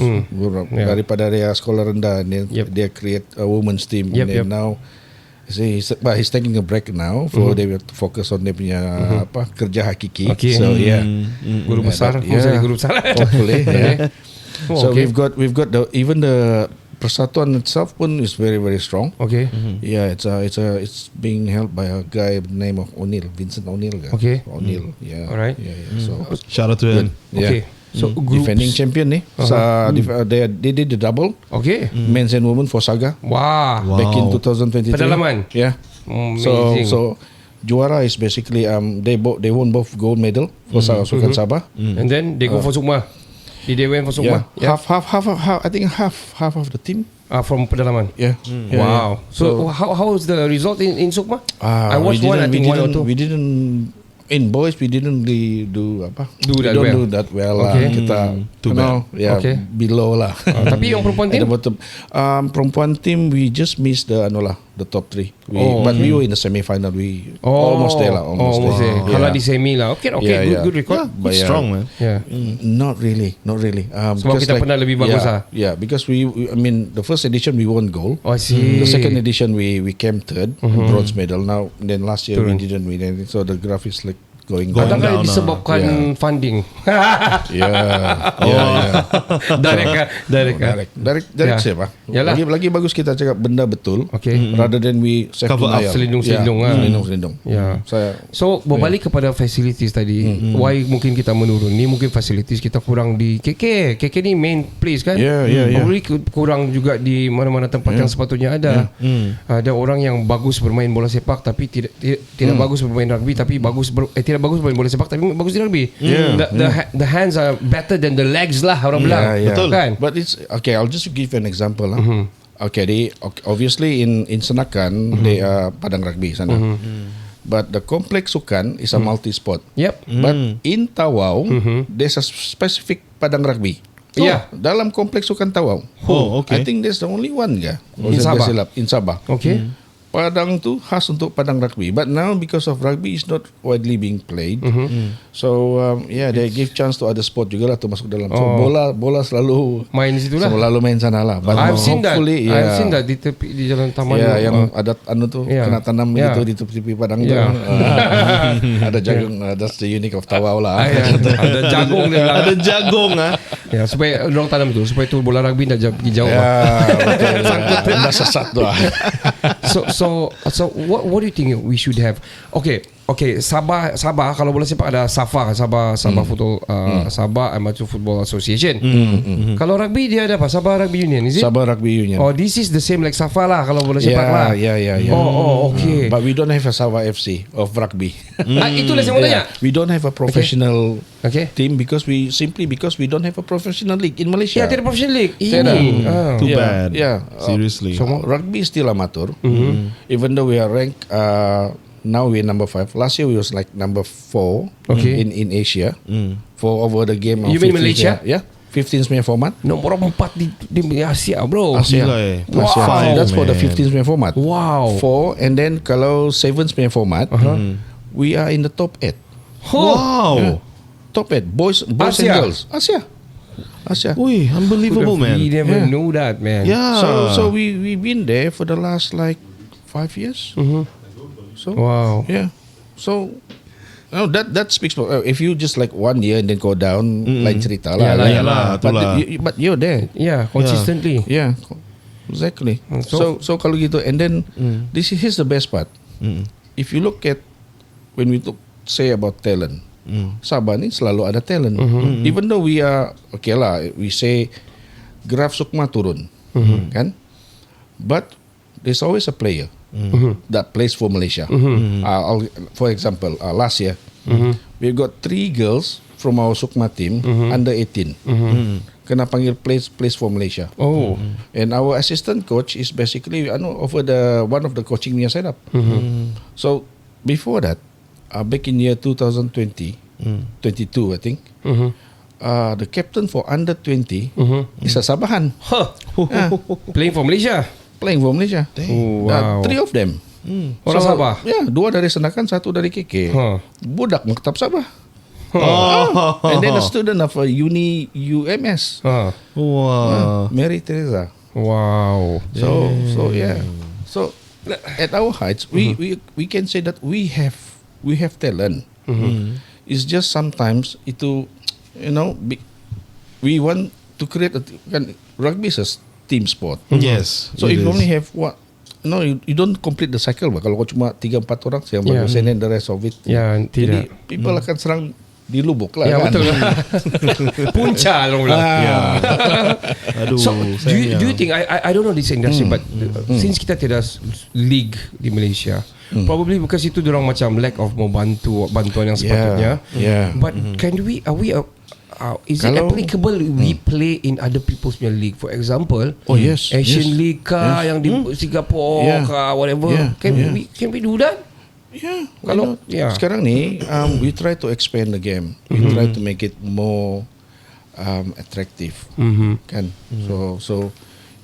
daripada dia sekolah rendah, dia create a women's team, and then now. He's taking a break now for they will focus on dia punya kerja hakiki. Okay. So guru besar, guru besar. Hopefully. So we've got even the persatuan itself pun is very very strong. Okay. Yeah, it's being held by a guy by the name of O'Neill, Vincent O'Neill. Okay. O'Neill. Yeah. Alright. Yeah. So Shout out to him. Okay. So defending champion ni. They did the double. Okay. Men's and women for Saga. Wow. Back in 2023. Pedalaman. Yeah. Amazing. So juara is basically they won both gold medal for Sukan Sabah. And then they go for Sukma. They went for Sukma. Half. I think half of the team. From pedalaman. Yeah. Wow. So how was the result in Sukma? I watched one. I think one or two. We didn't. In boys, we didn't really do that well. Okay. Kita Too bad. below lah. Tapi yang perempuan team? Perempuan team we just missed the top 3. But we were in the semi-final. We almost there lah. Almost there. Kalau di semi lah. Okay. Good record. But strong man. Yeah. Not really. Sebab kita pernah lebih bagus lah. Yeah, because I mean the first edition we won gold. Oh, I see. The second edition we came third, bronze medal. Now then last year we didn't win anything. So the graph is like going down. Adakah disebabkan funding? Direct siapa? Lagi bagus kita cakap benda betul. Okay. Rather than we cover up, selindung. Yeah. So berbalik kepada facilities tadi, why mungkin kita menurun ni? Mungkin facilities kita kurang di KK ni main place kan? Probably kurang juga di mana-mana tempat yang sepatutnya ada. Ada orang yang bagus bermain bola sepak tapi tidak bagus bermain rugby, tapi tidak bagus bermain bola sepak tapi bagus di rugby. The hands are better than the legs lah orang bilang. Betul kan? But it's okay. I'll just give you an example lah. Okay, obviously in Senakan they are padang rugby sana. But the complex sukan is a multi-sport. Yep. But in Tawau there's a specific padang rugby. Dalam kompleks sukan Tawau. I think there's the only one in Sabah. Okay. Padang tu khas untuk padang rugby. But now because of rugby is not widely being played, so they give chance to other sport juga lah tu masuk dalam. So bola selalu main di situ lah. Selalu main sana lah. But I've seen that di tepi di jalan taman. Yang ada tu kena tanam gitu di tepi padang tu. Ada jagung. That's the unique of Tawau lah. Ada jagung dia. Ada jagung Ya, supaya orang tanam tu supaya tu bola rugby nak pergi jauh. Dah sesat tu. So what do you think we should have? Okay, Sabah kalau bola sepak ada Sabah Football Sabah Amateur Football Association. Kalau rugby dia ada apa? Sabah Rugby Union, is it? Sabah Rugby Union. Oh, this is the same like Sabah lah kalau bola sepak lah. Yeah. Oh, okay. But we don't have a Sabah FC of rugby. Itulah saya mau tanya. We don't have a professional team because we don't have a professional league in Malaysia. Ya, tidak professional league. Too bad. Seriously. So rugby is still amateur. Even though we are ranked now we're number 5. Last year we was like number 4 in Asia for over the game of You mean Malaysia? Yeah. 15 player format. Nombor 4 di Asia, bro. Asia. That's for the 15 player format. Wow. 4 and then kalau 7 player format, we are in the top 8. Wow. Top 8 boys and girls. Asia. Ui, unbelievable man. We never knew that, man. Yeah. So we've been there for the last like 5 years. So yeah. So that speaks for if you just like 1 year and then go down like cerita lah. But you're there. Yeah, consistently. Yeah. Exactly. So kalau gitu and then here's the best part. If you look at when we say about talent, Sabah ni selalu ada talent. Even though we are we say graf Sukma turun, kan? But there's always a player that plays for Malaysia. For example, last year we got 3 girls from our Sukma team under 18. Kena panggil plays for Malaysia. And our assistant coach is basically over one of the coaching punya setup. So before that, back in year 2020, 22 I think, the captain for under 20 is a Sabahan. Playing for Malaysia. Playing for Malaysia. Oh, wow. 3 of them. Orang Sabah. Ya, 2 dari Senakan, 1 dari KK. Budak Maktab Sabah. And then a student of Uni UMS. Wow. Mary Teresa. Wow. So yeah. So at our heights, we can say that we have talent. It's just sometimes itu, we want to create rugby is a team sport. Yes. So if you only have you don't complete the cycle. Kalau kau cuma 3-4 orang yang bagus, and then the rest of it. Ya, Jadi tidak. people akan serang di lubuk lah. Ya, kan? betul. Punca orang bilang. Aduh. So do you think I don't know this industry, but since kita tiada league di Malaysia, probably because itu dorang macam lack of bantuan yang sepatutnya. Yeah. But can we is it applicable we play in other people's league? For example, yes, Asian yes. League kah, yang di Singapore kah, whatever. Can we do that? Yeah. Kalau sekarang ni we try to expand the game. We try to make it more attractive. Kan? So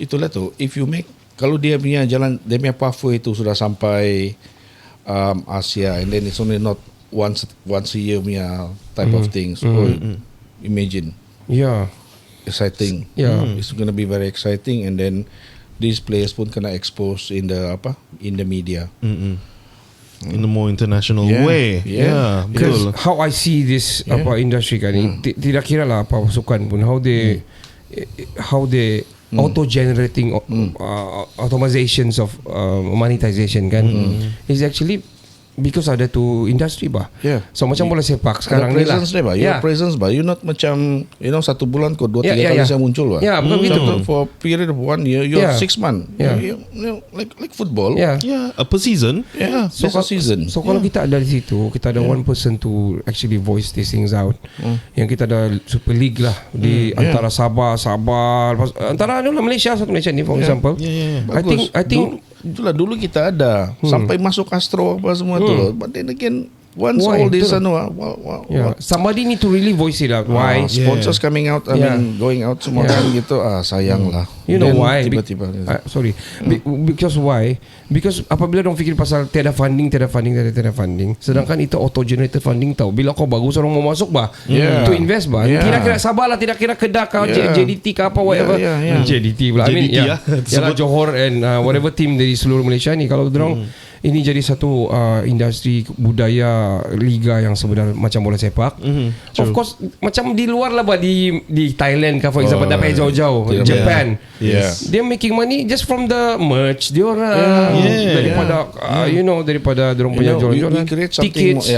itulah tu. If you make, kalau dia punya jalan, dia punya pathway itu sudah sampai Asia, and then it's only not once a year punya type of things. Imagine. Yeah. Exciting. Yeah. It's going to be very exciting, and then these players pun kena expose in the media. In a more international way. Yeah. Because how I see this industry kan, tidak kira lah apa sukan pun, how they auto-generating automatizations of monetization kan, is actually because ada tu industry bah. Yeah. So macam bola sepak sekarang ni lah. Presence bah. Your presence bah. You not macam 1 bulan kau 2-3 kali saya muncul bah. Yeah, bukan gitu. For a period of 1 year, you're 6 months. Yeah. Like football. Yeah. Per season. Yeah. So season. So kalau kita ada di situ, kita ada one person to actually voice these things out. Yang kita ada Super League lah di antara Sabah, antara Malaysia, satu Malaysia ni for example. I think itulah dulu kita ada sampai masuk Astro apa semua tu. But then again, once all this somebody need to really voice it out. Why? Sponsors coming out, going out semua kan gitu. Sayang lah. You know why? Tiba-tiba. Because why? Because apabila dong fikir pasal tiada funding, sedangkan itu auto-generated funding tau. Bila kau bagus, orang mau masuk bah, to invest bah. Kira-kira sabarlah, tidak kira Kedah kau, JDT kah apa whatever. JDT pula. Yalah Johor and whatever team dari seluruh Malaysia ni, kalau dorang ini jadi satu industri budaya liga yang sebenar macam bola sepak. Of course macam di luar lah bah, di Thailand kah for example, dah pergi jauh-jauh, Japan. Dia making money just from the merch dia orang, daripada daripada dorang punya jualan-jualan tickets.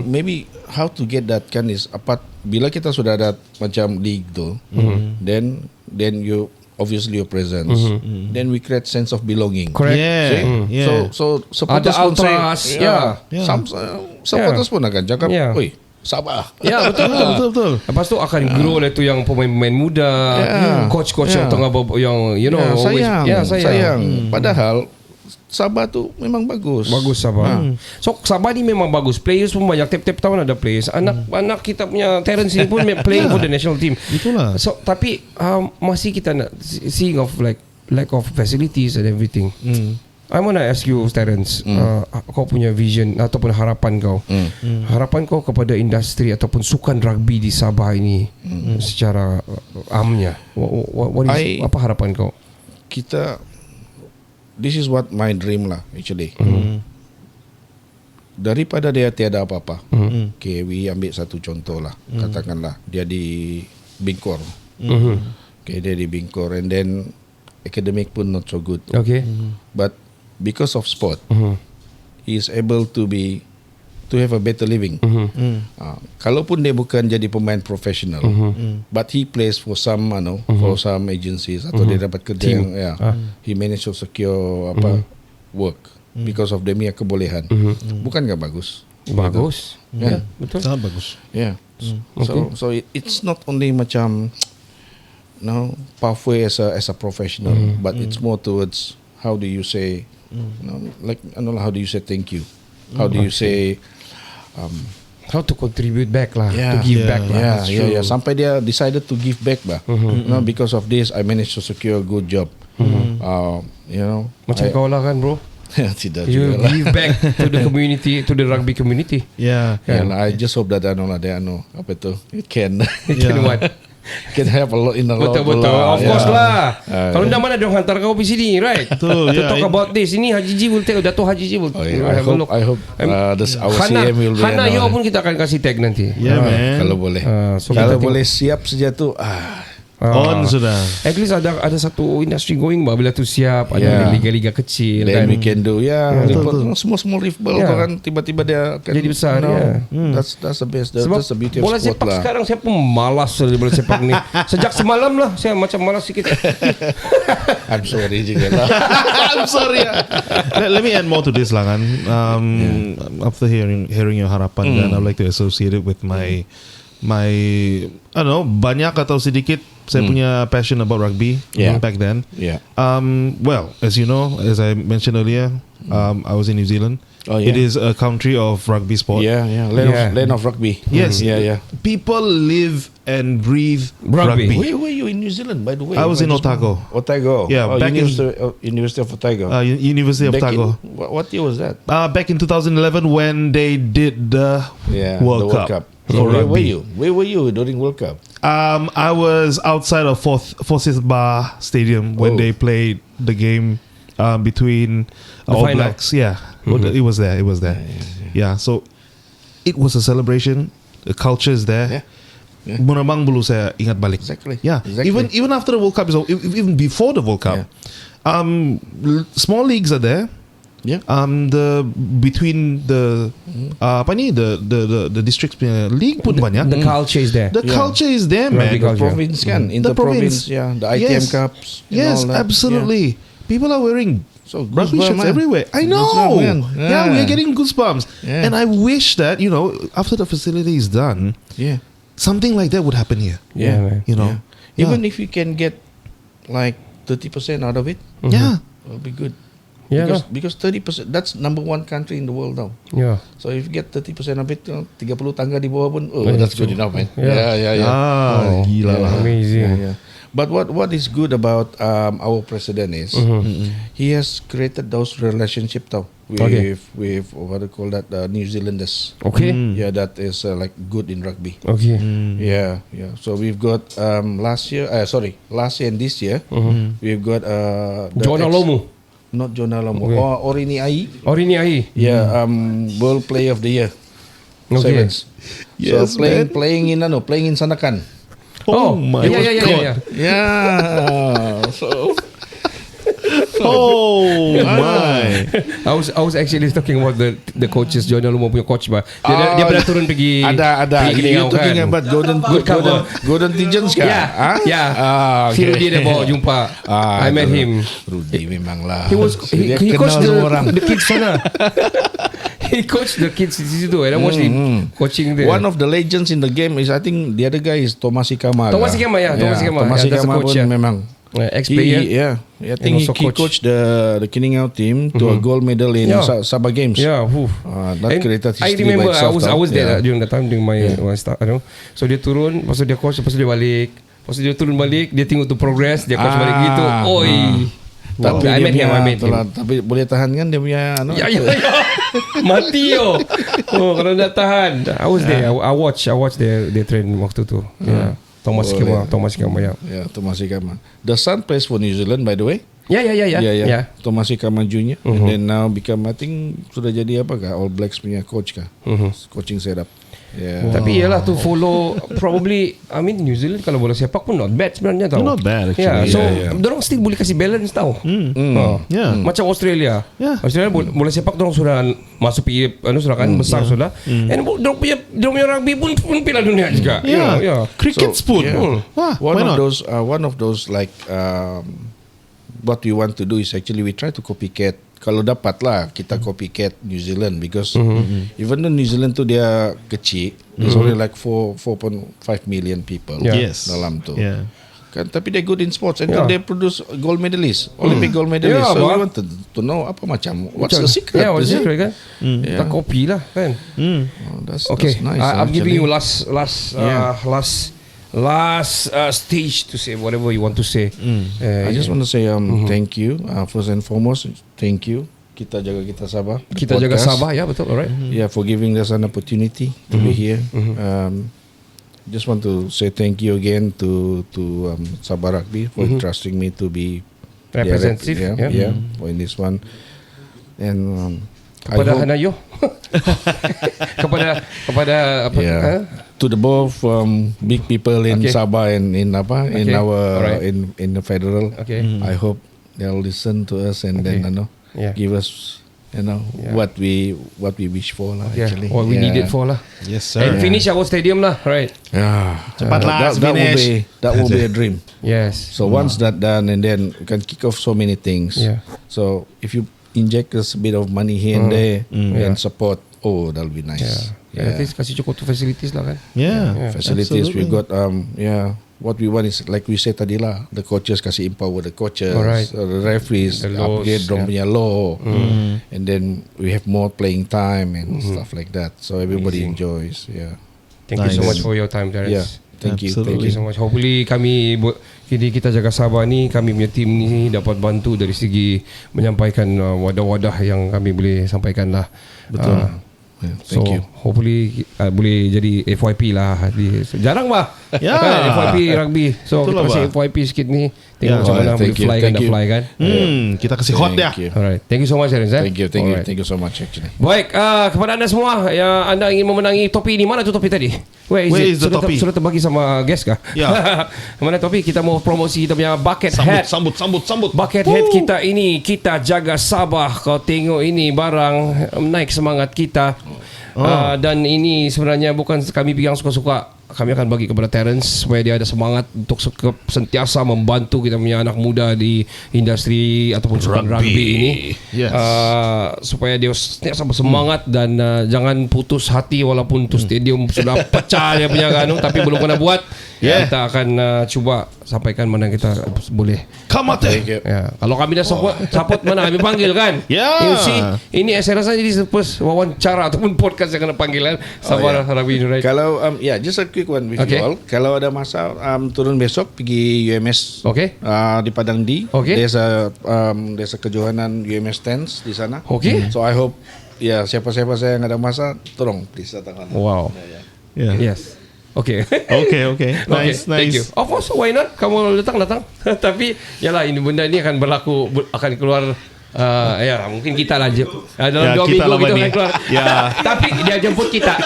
Maybe how to get that kan is bila kita sudah ada macam league tu, then you obviously your presence, then we create sense of belonging. Correct. So supporters pun ultras, supporters pun akan cakap, oi, Sabah. Ya, betul. Lepas tu akan grow lah tu yang pemain-pemain muda, coach-coach yang tengah yang sayang. Padahal Sabah tu memang bagus. Bagus Sabah. So Sabah ni memang bagus. Players pun banyak. Tiap-tiap tahun ada players. Anak kita punya Terence ni pun playing for the national team. Itulah. So tapi masih kita nak seeing of like lack of facilities and everything. I want to ask you Terence, kau punya vision ataupun harapan kau. Harapan kau kepada industri ataupun sukan rugby di Sabah ini secara amnya. Apa harapan kau? This is what my dream lah actually. Daripada dia tiada apa-apa. Okay, we ambil satu contoh lah. Katakanlah dia di Bingkor. Okay, dia di Bingkor, and then academic pun not so good. Okay. But because of sport, he is able to have a better living. Kalaupun dia bukan jadi pemain profesional, but he plays for some for some agencies, atau dia dapat kerja yang he managed to secure work because of dia punya kebolehan. Bukan nggak bagus? Bagus. Ya, betul. Sangat bagus. Yeah. So it's not only macam pathway as a professional, but it's more towards how do you say how do you say thank you? How do you say how to contribute back lah, Yeah. to give Yeah. back lah. Yeah, That's yeah, true. yeah. Sampai dia decided to give back bah. You know, because of this, I managed to secure a good job. You know, Macam kau lah kan bro, tidak you juga lah. give back to the community, to the rugby community. Yeah. Yeah, lah, I just hope that apa tu, it can You can what? can help a lot in a lot. Betul-betul, of course lah. Kalau dah mana dia orang hantar kau pergi sini, right? Betul, To yeah. talk about this. Ini Haji Ji will take, Dato' Haji Ji will Oh, yeah. I hope our Hana, CM will be. Hana Yo pun kita akan kasih tag nanti. Yeah, man. Kalau boleh. So Kalau kita boleh siap saja tu. On sudah. At least ada satu industry going bah, bila tu siap. Yeah. Ada liga-liga kecil Then kan. we can do small rival Yeah. kan tiba-tiba dia akan Jadi besar, yeah. That's the best. Sebab That's the beauty of bola sport sepak lah. sekarang saya pun malas bola sepak ni. Sejak semalam lah saya macam malas sikit. I'm sorry juga lah. I'm sorry. Let me add more to this lah kan. After hearing your harapan, then I'd like to associate it with my I don't know, banyak atau sedikit saya punya passion about rugby back then. Yeah. Well, as you know, as I mentioned earlier, I was in New Zealand. Oh, yeah. It is a country of rugby sport. Yeah. Land of rugby. Yes. Yeah. People live and breathe Rugby. rugby. Where were you in New Zealand, by the way? I was in Otago. Otago. Yeah, back in- University of Otago. University of Back Otago. What year was that? Back in 2011 when they did the World the Cup. So for where were rugby. you? Where were you during World Cup? I was outside of Forsyth Bar Stadium when Oh. they played the game between The All final. Blacks. Yeah, it was there. It was there. Yeah, so it was a celebration. The culture is there. Yeah. Memang belum saya ingat balik. Exactly. Yeah. Exactly. Even after the World Cup is over, even before the World Cup, small leagues are there. Yeah. Between the the districts punya league pun banyak. The culture is there. The culture is there, man. Rugby culture. Province kan, in The the province, province. the ITM Cups. and Yes, all that. absolutely. People are wearing So rugby goosebumps, shirts man. everywhere. I know. Goosebumps, man. Yeah, we are getting goosebumps. Yeah. And I wish that, after the facility is done, Yeah. something like that would happen here. Yeah, man. You know. Yeah. Even if you can get like 30% out of it, Yeah. it'll be good. Yeah, Because 30%, that's number one country in the world now. yeah. So if you get 30% of it, 30 tangga di bawah pun, Yeah, that's good true. enough, man. Yeah. Yeah. Gila lah. Amazing. Yeah. But what is good about our president is he has created those relationships with Okay. with what do you call that, New Zealanders. Okay. Yeah, that is like good in rugby. Okay. Yeah. So we've got last year and this year we've got Jonah Lomu. not Jonah Lomu, Okay. Orini Ai. Orini Ai. Yeah, World Player of the Year. Okay. Sevens. Yes, So playing in Sandakan. Oh my yeah. Yeah. So Oh my. I was actually talking about the coaches, Jonah Lomu punya coach bah. Dia pernah turun pergi ada. pergi You Keningau talking kan. about Golden Pigeons kan? Yeah. Si okay. Rudy dia bawa jumpa. I met him. Rudy memang lah. He Dia coached kenal semua orang. the kids sana. He coached the kids di situ. And I watched him coaching there. One of the legends in the game is, I think the other guy is Thomas Ikama. Thomas Ikama, yeah, Thomas Ikama. Thomas Yeah, that's a Ikama coach, pun yeah. memang. ex-player. I think also he coached the Keningau team to a gold medal in Yeah. Sabah Games. Yeah, That And created I history remember by itself. I was there Yeah. during that time during my start. So dia turun, lepas tu dia coach, lepas tu dia balik. Lepas tu dia turun balik, dia tengok tu progress, dia coach balik gitu. Oi. Tapi I dia met him, punya I met him. tapi boleh tahan kan dia punya Ya. Mati yo. Kalau nak tahan. I was there. I watch their train waktu tu. Yeah. Thomas Ikama ya. Yeah, Thomas Ikama. The son plays for New Zealand, by the way. Ya. Thomas Ikama Junior. And then now become, I think sudah jadi apa kah? All Blacks punya coach kah? Coaching setup. Yeah. Tapi ialah to follow probably, I mean New Zealand kalau bola sepak pun not bad sebenarnya tau. Not bad, actually. Yeah, so Yeah. dorang still boleh kasih balance tau. Yeah. Macam Australia. Yeah. Australia bola sepak dorang sudah masuk sudah kan besar sudah. And dorang punya rugby pun Piala Dunia juga. You know, Yeah. Cricket So, pun. yeah. Wah, One why not? of those like what we want to do is actually we try to copycat. Kalau dapat lah kita copycat New Zealand, because even though New Zealand tu dia kecil, there's only like 4.5 million people Yeah. Yes. dalam tu. Yeah. kan, tapi they good in sports and they produce gold medalist, Olympic gold medalist. So we want to know apa macam what's the secret? Yeah, what's the secret kan? Tak kopi lah kan. That's nice. I'm giving you last stage to say whatever you want to say. I just want to say thank you. First and foremost, thank you. Kita jaga kita Sabah. Kita jaga Sabah, ya betul, alright. Yeah, for giving us an opportunity to be here. Just want to say thank you again to Sabah Rugby for trusting me to be representative. For in this one. And kepada Hanayo, kepada apa? To the both big people in Sabah and in in the federal. I hope they'll listen to us and then give us what we wish for lah, actually. What we need it for lah. Yes sir. And finish our stadium lah, right? Cepatlah finish. That will be a dream. Yes. So once that done, and then we can kick off so many things. So if you inject us a bit of money here and there and support, that'll be nice. At least kasih cukup tu facilities lah kan. Facilities. We got what we want is like we said tadi lah, the coaches kasih empower the coaches, the referees, the upgrade drum punya law, and then we have more playing time and stuff like that, so everybody enjoys. Thank you so much for your time, Terence. Thank you so much. Hopefully kami kita jaga Sabah ni, kami punya team ni dapat bantu dari segi menyampaikan wadah-wadah yang kami boleh sampaikan lah. Betul. Thank you. Hopefully boleh jadi FYP lah. Jarang bah FYP rugby. So kita kasih FYP sikit ni. Tengok macam mana boleh fly kan, dah fly kan. Kita kasih hot dia. Alright. Thank you so much, Terence. Thank you so much actually. Baik, kepada anda semua yang anda ingin memenangi topi ni, mana tu topi tadi? Where is the topi? Sudah terbagi sama guest kah? Mana topi? Kita mau promosi kita punya bucket hat. Sambut. Bucket hat kita ini, kita jaga Sabah. Kau tengok ini barang naik semangat kita. Dan ini sebenarnya bukan kami yang suka-suka. Kami akan bagi kepada Terence supaya dia ada semangat untuk sentiasa membantu kita punya anak muda di industri ataupun sukan rugby ini. Supaya dia sentiasa bersemangat dan jangan putus hati walaupun tu stadium sudah pecah dia punya ganung, tapi belum kena buat. Kita akan cuba sampaikan mana kita boleh. Kalau kami dah support mana kami panggil kan. You see, ini saya rasa jadi first wawancara ataupun podcast yang kena panggilan Sabah Rugby United. Kalau just a quick one with you all. Kalau ada masa turun besok pergi UMS di Padang D. There's a kejohanan UMS Tens di sana. So I hope siapa-siapa saya yang ada masa tolong please datang. Wow. Yes. Okay. Nice. Thank you. Of course, why not? Kamu datang. Tapi yalah, ini benda ni akan berlaku, akan keluar. Mungkin kita lah dalam 2 minggu kita akan keluar. Tapi dia jemput kita.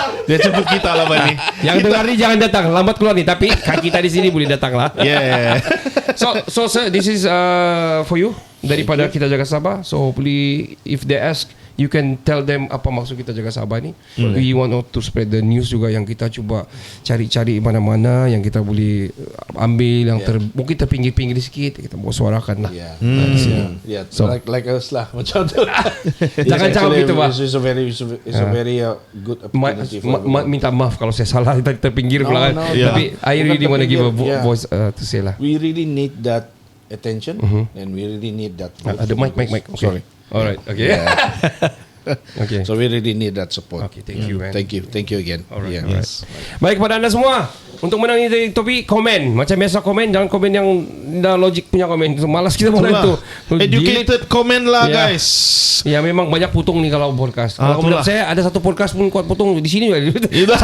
Lah Bani. Yang dengar ni jangan datang, lambat keluar ni. Tapi kita di sini boleh datang lah. So sir, this is for you daripada kita jaga Sabah. So hopefully if they ask, you can tell them apa maksud kita jaga Sabah ni. We want to spread the news juga, yang kita cuba cari-cari mana-mana yang kita boleh ambil yang mungkin terpinggir-pinggir sikit, kita bawa suarakan lah. So like us lah macam tu. Jangan cakap gitu bah. It's a very good opportunity. Minta maaf kalau saya salah terpinggir pula kan. Tapi I really want to give a voice to say lah. We really need that attention and we really need that. Ada mic. Sorry. Alright, okay. Okay. So we really need that support. Okay, thank you, man. Thank you again. Alright. Baik, kepada anda semua, untuk menang ini topi, komen. Macam biasa komen, jangan komen yang dah logik punya komen. Malas kita menang tu. Educated komen lah guys. Ya memang banyak putung ni kalau podcast. Kalau menurut saya ada satu podcast pun kuat putung di sini juga.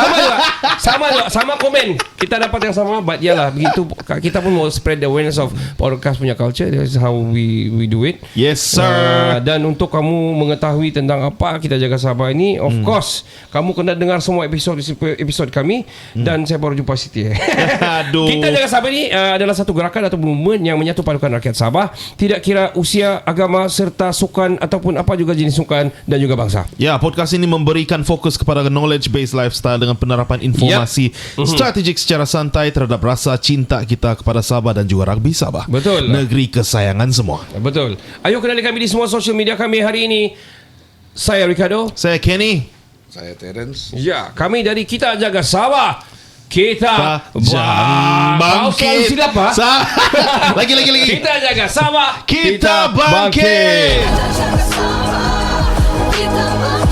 Sama komen. Kita dapat yang sama, but yalah begitu kita pun mau spread the awareness of podcast punya culture. That's how we do it. Yes sir. Dan untuk kamu mengetahui tentang apa kita jaga Sabah ini, of course kamu kena dengar semua episod kami. Dan saya baru jumpa Siti. Kita jaga Sabah ini adalah satu gerakan atau movement yang menyatu padukan rakyat Sabah, tidak kira usia, agama serta sukan ataupun apa juga jenis sukan dan juga bangsa. Podcast ini memberikan fokus kepada knowledge based lifestyle dengan penerapan informasi strategik secara santai terhadap rasa cinta kita kepada Sabah dan juga rugby Sabah. Betul. Negeri kesayangan semua. Betul. Ayo kenali kami di semua social media kami hari ini. Saya Ricardo. Saya Kenny. Saya Terence. Ya, kami dari Kita Jaga Sabah. kita bangkit. Kau selalu silap, Pak. Lagi. Kita jaga sama. Kita bangkit. Kita bangkit.